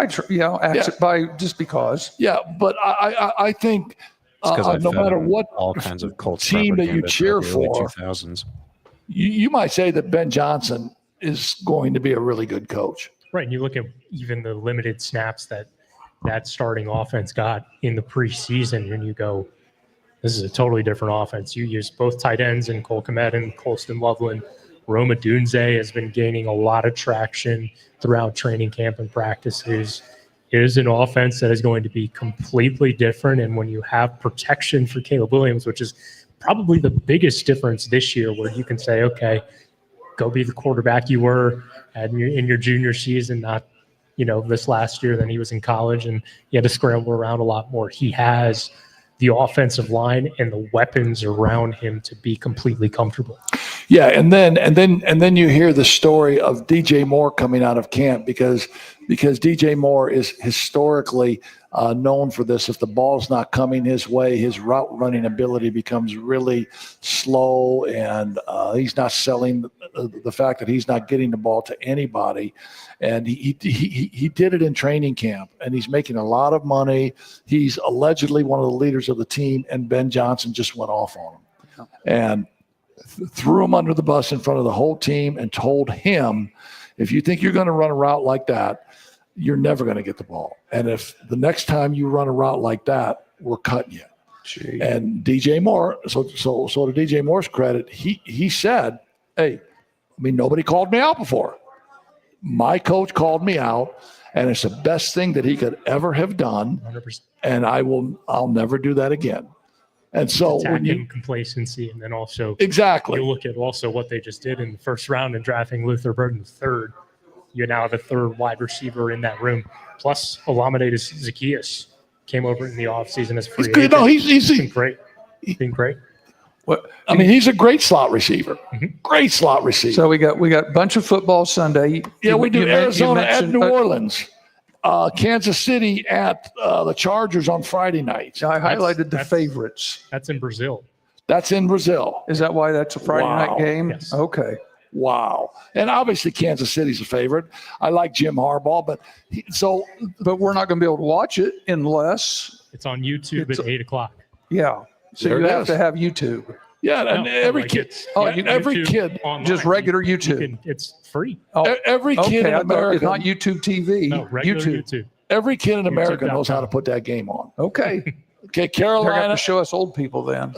Just because. Yeah, but I think no matter what all kinds of Colts team that you propaganda cheer throughout the early for, 2000s. you might say that Ben Johnson is going to be a really good coach. Right, and you look at even the limited snaps that starting offense got in the preseason, and you go, this is a totally different offense. You use both tight ends in Cole Kmet and Colston Loveland. Roma Dunze has been gaining a lot of traction throughout training camp and practices. It is an offense that is going to be completely different, and when you have protection for Caleb Williams, which is probably the biggest difference this year, where you can say, okay, go be the quarterback you were in your junior season, not this last year. Then he was in college and he had to scramble around a lot more. He has the offensive line and the weapons around him to be completely comfortable. Yeah, and then you hear the story of DJ Moore coming out of camp because DJ Moore is historically known for this. If the ball's not coming his way, his route running ability becomes really slow, and he's not selling the fact that he's not getting the ball to anybody. And he did it in training camp, and he's making a lot of money. He's allegedly one of the leaders of the team, and Ben Johnson just went off on him and threw him under the bus in front of the whole team and told him, if you think you're going to run a route like that, you're never going to get the ball. And if the next time you run a route like that, we're cutting you. Gee. And DJ Moore, so to DJ Moore's credit, he said, hey, nobody called me out before. My coach called me out, and it's the best thing that he could ever have done. 100%. And I'll never do that again. And so when you complacency, and then also exactly you look at also what they just did in the first round in drafting Luther Burden III, you now have a third wide receiver in that room. Plus Olamide Zaccheaus came over in the offseason as free agent. No, he's been great. Been great. He's a great slot receiver. Mm-hmm. Great slot receiver. So we got a bunch of football Sunday. Yeah, we do. Arizona at New Orleans. Kansas City at the Chargers on Friday night. I highlighted the favorites. That's in Brazil. That's in Brazil. Is that why that's a Friday night game? Yes. Okay. Wow. And obviously Kansas City's a favorite. I like Jim Harbaugh, but we're not going to be able to watch it unless it's on YouTube at 8:00. Yeah. So There you it have is. to have YouTube. Yeah, and every kid, every kid, online. Just regular YouTube. It's free. every kid in I thought America, it's not YouTube TV. No, regular YouTube. every kid in America YouTube.com. knows how to put that game on. Okay. Okay, They're going to Carolina, show us old people then.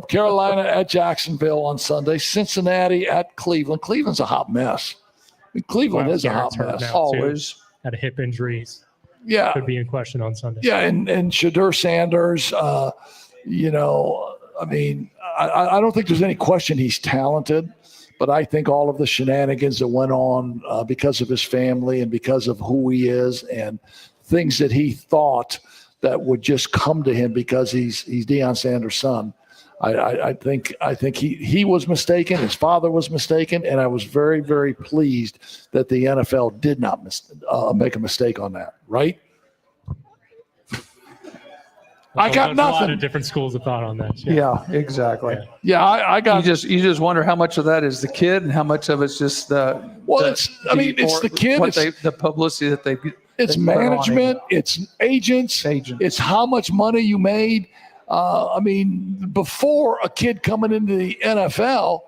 Carolina at Jacksonville on Sunday. Cincinnati at Cleveland. Cleveland's a hot mess. Cleveland Well, is a hot Garrett's hurt mess. now. Always. Had a hip injury. Yeah, Could be in question on Sunday. yeah, and Shadur Sanders, you know, I mean, I don't think there's any question he's talented, but I think all of the shenanigans that went on because of his family and because of who he is and things that he thought that would just come to him because he's Deion Sanders' son. I think he was mistaken. His father was mistaken, and I was very, very pleased that the NFL did not make a mistake on that. Right? I got There's a lot nothing. of different schools of thought on that. Yeah, exactly. Yeah. Yeah, I got. You just wonder how much of that is the kid and how much of it's just the. Well, the- it's the kid. what the publicity that they. It's they put on him. management. It's agents. Agents. It's how much money you made. I mean, before a kid coming into the NFL,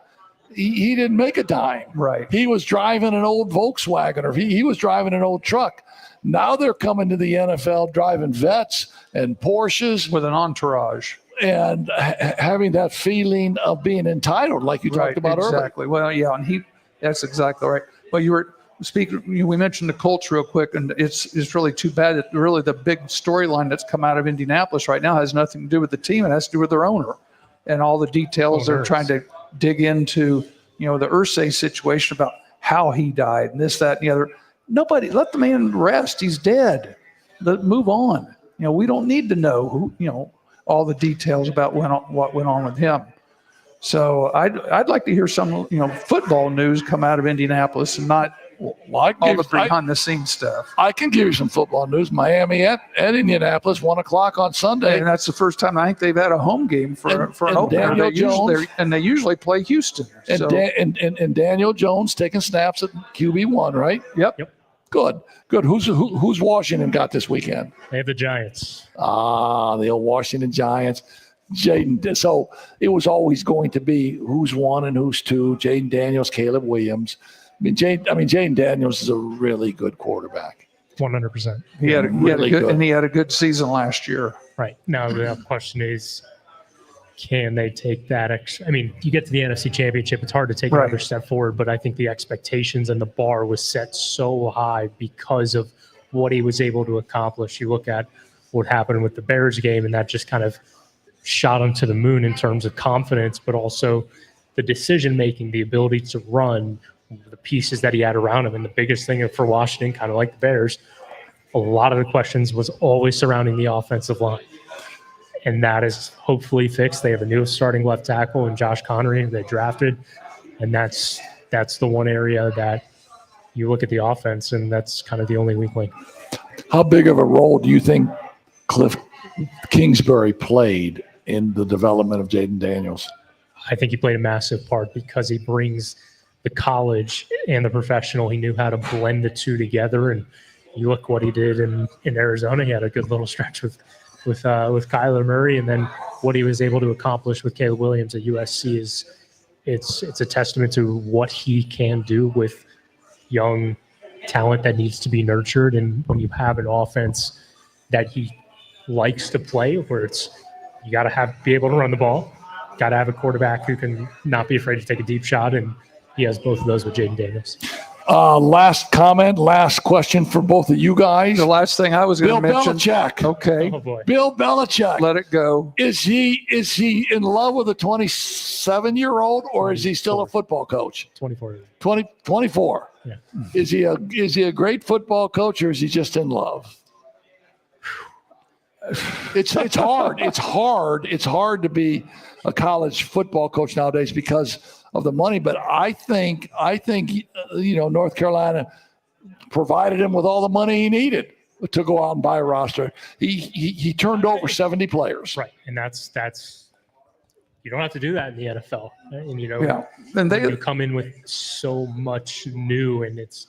he didn't make a dime. Right. He was driving an old Volkswagen, or he was driving an old truck. Now they're coming to the NFL driving Vets and Porsches With an entourage. and having that feeling of being entitled, like you talked about earlier. Exactly. Well, yeah, and that's exactly right. Well, you were speaking. We mentioned the culture real quick, and it's really too bad that really the big storyline that's come out of Indianapolis right now has nothing to do with the team. It has to do with their owner and all the details they're trying to dig into. You know, the Irsay situation about how he died and this, that, and the other. Nobody, let the man rest. He's dead. Move on. You know, we don't need to know who. You know, all the details about what went on with him. So I'd like to hear some football news come out of Indianapolis and not all the behind the scenes stuff. I can give you some football news. Miami at Indianapolis, 1:00 on Sunday. And that's the first time I think they've had a home game for an opener. Daniel Jones, they usually play Houston. and, So, and Daniel Jones taking snaps at QB1, right? yep. Good. Who's Washington got this weekend? They have the Giants. The old Washington Giants. Jaden. So it was always going to be who's one and who's two. Jaden Daniels, Caleb Williams. Jaden Daniels is a really good quarterback. 100%. He had a Really good, good. and he had a good season last year. Right. Now the question is, can they take that extra? I mean, you get to the NFC Championship, it's hard to take Right. another step forward, but I think the expectations and the bar was set so high because of what he was able to accomplish. You look at what happened with the Bears game, and that just kind of shot him to the moon in terms of confidence, but also the decision making, the ability to run, the pieces that he had around him. And the biggest thing for Washington, kind of like the Bears, a lot of the questions was always surrounding the offensive line. And that is hopefully fixed. They have a new starting left tackle in Josh Connery they drafted. And that's the one area that you look at the offense, and that's kind of the only weak link. How big of a role do you think Cliff Kingsbury played in the development of Jaden Daniels? I think he played a massive part because he brings the college and the professional. He knew how to blend the two together. And you look what he did in Arizona. He had a good little stretch with Kyler Murray, and then what he was able to accomplish with Caleb Williams at USC is it's a testament to what he can do with young talent that needs to be nurtured. And when you have an offense that he likes to play, where it's you got to be able to run the ball, got to have a quarterback who can not be afraid to take a deep shot, and he has both of those with Jaden Daniels. Last comment, last question for both of you guys. The last thing I was going Bill to mention. Belichick. Okay. Oh boy. Bill Belichick. Let it go. Is he in love with a 27-year-old, or is he still a football coach? 24. 24. Yeah. Is he a great football coach, or is he just in love? It's hard. It's hard to be a college football coach nowadays because of the money. But I think North Carolina provided him with all the money he needed to go out and buy a roster. He turned over 70 players. Right. And that's you don't have to do that in the NFL. And Yeah. And when you come in with so much new, and it's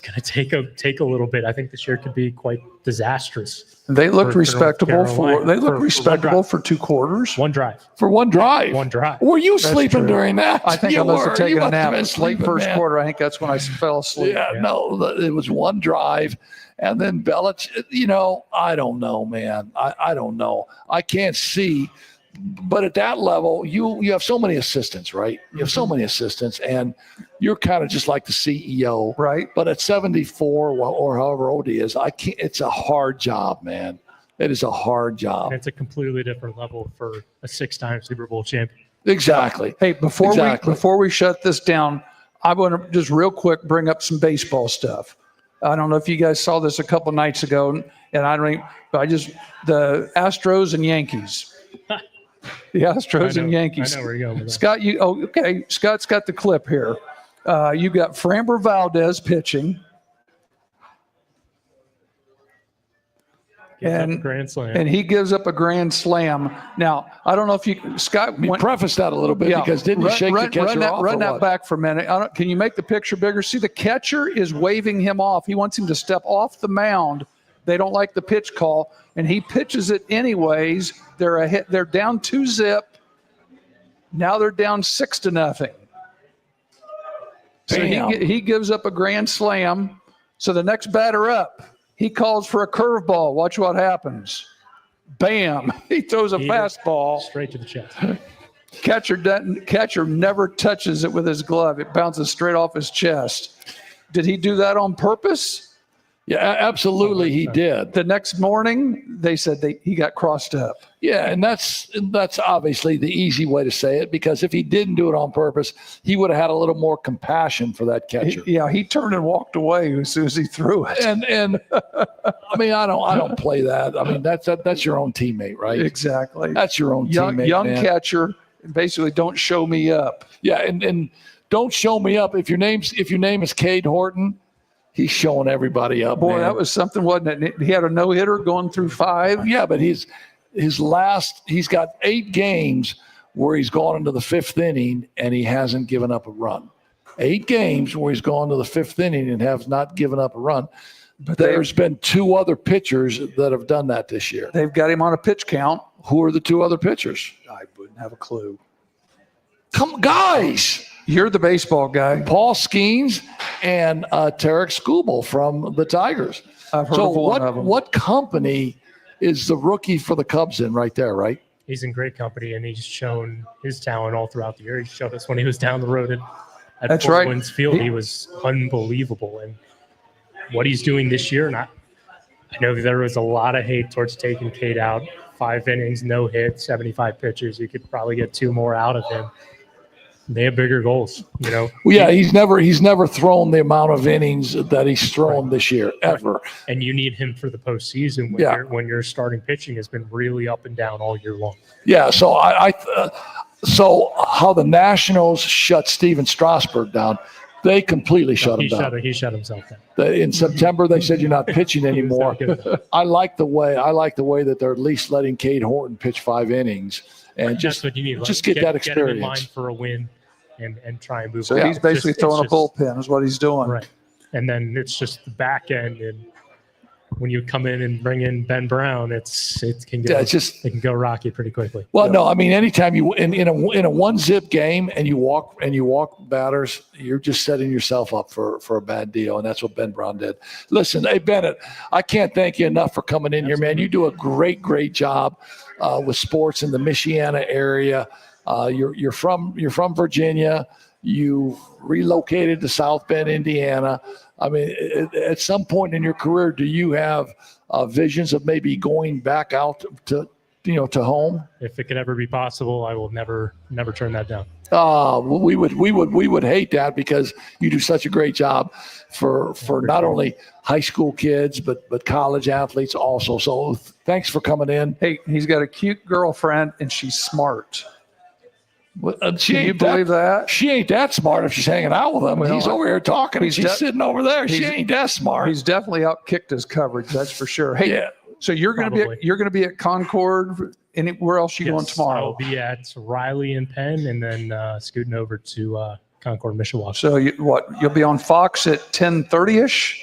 going to take a little bit. I think this year could be quite disastrous. they looked for respectable North Carolina. for 2 quarters. One drive. For one drive. Were you That's sleeping true. during that? I think I must have taken a nap late sleeping, first man. quarter. I think that's when I fell asleep. Yeah, no, it was one drive. And then Belichick, I don't know, man. I don't know. I can't see but at that level, you have so many assistants, right? You have so many assistants, and you're kind of just like the CEO, Right. But at 74 or however old he is, I can't. It's a hard job, man. It is a hard job. And it's a completely different level for a 6-time Super Bowl champion. Exactly. Hey, before we shut this down, I want to just real quick bring up some baseball stuff. I don't know if you guys saw this a couple nights ago, and the Astros and Yankees. The Astros and Yankees. I know where you're going with that. Scott, Scott's got the clip here. You got Framber Valdez pitching. Grand slam. And he gives up a grand slam. Now, I don't know if Scott. Preface that a little bit because didn't you shake the catcher off? Run that back for a minute. Can you make the picture bigger? See, the catcher is waving him off. He wants him to step off the mound. They don't like the pitch call, and he pitches it anyways. They're down 2-0. Now they're down 6-0. So he gives up a grand slam. So the next batter up, he calls for a curveball. Watch what happens. Bam! He throws a fastball straight to the chest. Catcher never touches it with his glove. It bounces straight off his chest. Did he do that on purpose? Yeah, absolutely, he did. The next morning, they said he got crossed up. Yeah, and that's obviously the easy way to say it, because if he didn't do it on purpose, he would have had a little more compassion for that catcher. He turned and walked away as soon as he threw it. And I mean, I don't play that. I mean, that's your own teammate, right? Exactly. That's your own teammate. Young man. catcher, basically, don't show me up. Yeah, and don't show me up. If your name is Cade Horton, he's showing everybody up. Boy, man. that was something, wasn't it? He had a no-hitter going through 5. Yeah, but he's got 8 games where he's gone into the 5th inning and he hasn't given up a run. 8 games where he's gone to the 5th inning and has not given up a run. But there's been 2 other pitchers that have done that this year. They've got him on a pitch count. Who are the 2 other pitchers? I wouldn't have a clue. Come, guys. You're the baseball guy. Paul Skeens and Tarek Skubal from the Tigers. I've heard of one of them. What company is the rookie for the Cubs in right there, right? He's in great company, and he's shown his talent all throughout the year. He showed us when he was down the road at That's Fort right. Wayne's Field. He was unbelievable. And what he's doing this year, and I know there was a lot of hate towards taking Cade out. 5 innings, no hit, 75 pitches. You could probably get 2 more out of him. They have bigger goals, you know. Well, yeah, he's never thrown the amount of innings that he's thrown this year ever. And you need him for the postseason when your starting pitching has been really up and down all year long. Yeah, so so how the Nationals shut Steven Strasburg down, they completely shut him down. He shut himself down. In September, they said you're not pitching anymore. I like the way that they're at least letting Cade Horton pitch 5 innings. And that's what you need. Just get that experience. Get him in line for a win and try and move. So he's basically throwing a bullpen is what he's doing. Right. And then it's just the back end. And when you come in and bring in Ben Brown, it can go rocky pretty quickly. Well, no, I mean, anytime you in a 1-zip game and you walk batters, you're just setting yourself up for a bad deal, and that's what Ben Brown did. Listen, hey Bennett, I can't thank you enough for coming in here, man. You do a great job with sports in the Michiana area. You're from Virginia. You relocated to South Bend, Indiana. I mean, at some point in your career, do you have visions of maybe going back out to home? If it could ever be possible, I will never turn that down. We would hate that, because you do such a great job for not only high school kids but college athletes also. So thanks for coming in. Hey, he's got a cute girlfriend and she's smart. Can you believe that? She ain't that smart if she's hanging out with him. Well, he's over here talking and she's sitting over there. She ain't that smart. He's definitely outkicked his coverage, that's for sure. Hey, yeah. So you're going to be at Concord. Where else are you going tomorrow? I'll be at Riley and Penn, and then scooting over to Concord, Mishawaka. So you'll be on Fox at 10:30ish,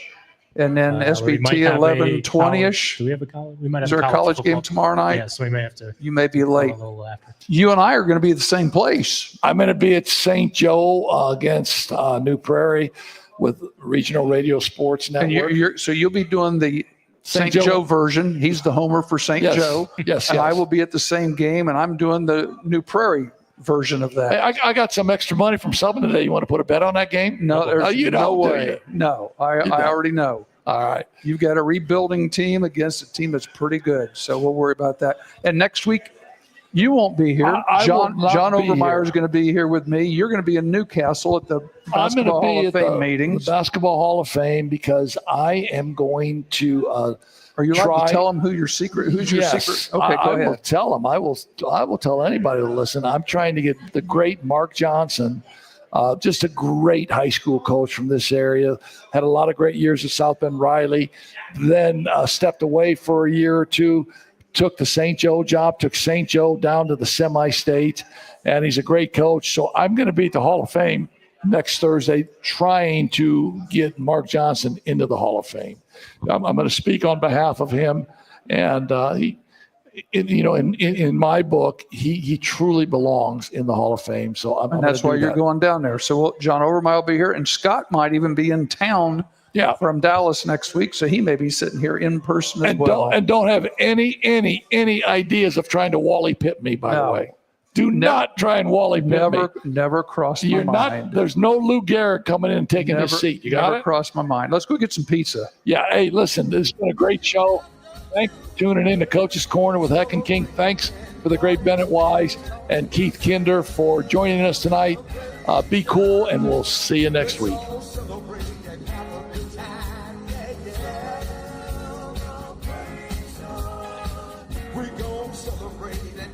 and then SBT 11:20ish. Do we have a college? We might have. Is there a college game tomorrow night? Yeah, so we may have to. You may be late. A little after. You and I are going to be at the same place. I'm going to be at St. Joe against New Prairie with Regional Radio Sports Network. And so you'll be doing the St. Joe version. He's the homer for St. Yes. Joe. Yes, And yes. I will be at the same game, and I'm doing the New Prairie version of that. Hey, I got some extra money from someone today. You want to put a bet on that game? No, there's you no don't, do way. you? No, I don't. already know. All right. You've got a rebuilding team against a team that's pretty good, so we'll worry about that. And next week, you won't be here. I John will not John be Overmeyer here. is going to be here with me. You're going to be in Newcastle at the I'm going Basketball to Hall be of at Fame the meetings. Basketball Hall of Fame because I am going to Are you allowed try. to tell them who's your secret? Yes, Okay, go I will ahead. tell them. I will tell anybody to listen. I'm trying to get the great Mark Johnson, just a great high school coach from this area. Had a lot of great years at South Bend Riley, then stepped away for a year or two. Took the St. Joe job, took St. Joe down to the semi-state, and he's a great coach. So I'm going to be at the Hall of Fame next Thursday trying to get Mark Johnson into the Hall of Fame. I'm going to speak on behalf of him, and in my book, he truly belongs in the Hall of Fame. So I'm And that's gonna why do you're that. going down there. So John Overmeyer will be here, and Scott might even be in town Yeah. from Dallas next week, so he may be sitting here in person as And well. don't have any ideas of trying to Wally Pitt me, by the No. way. Do not try and Wally Pitt me. Never crossed my You're mind. not. There's no Lou Gehrig coming in and taking Never, his seat. You got never it? crossed my mind. Let's go get some pizza. Yeah. Hey, listen, this has been a great show. Thanks for tuning in to Coach's Corner with Heck and King. Thanks for the great Bennett Wise and Keith Kinder for joining us tonight. Be cool, and we'll see you next week. We gon' celebrate and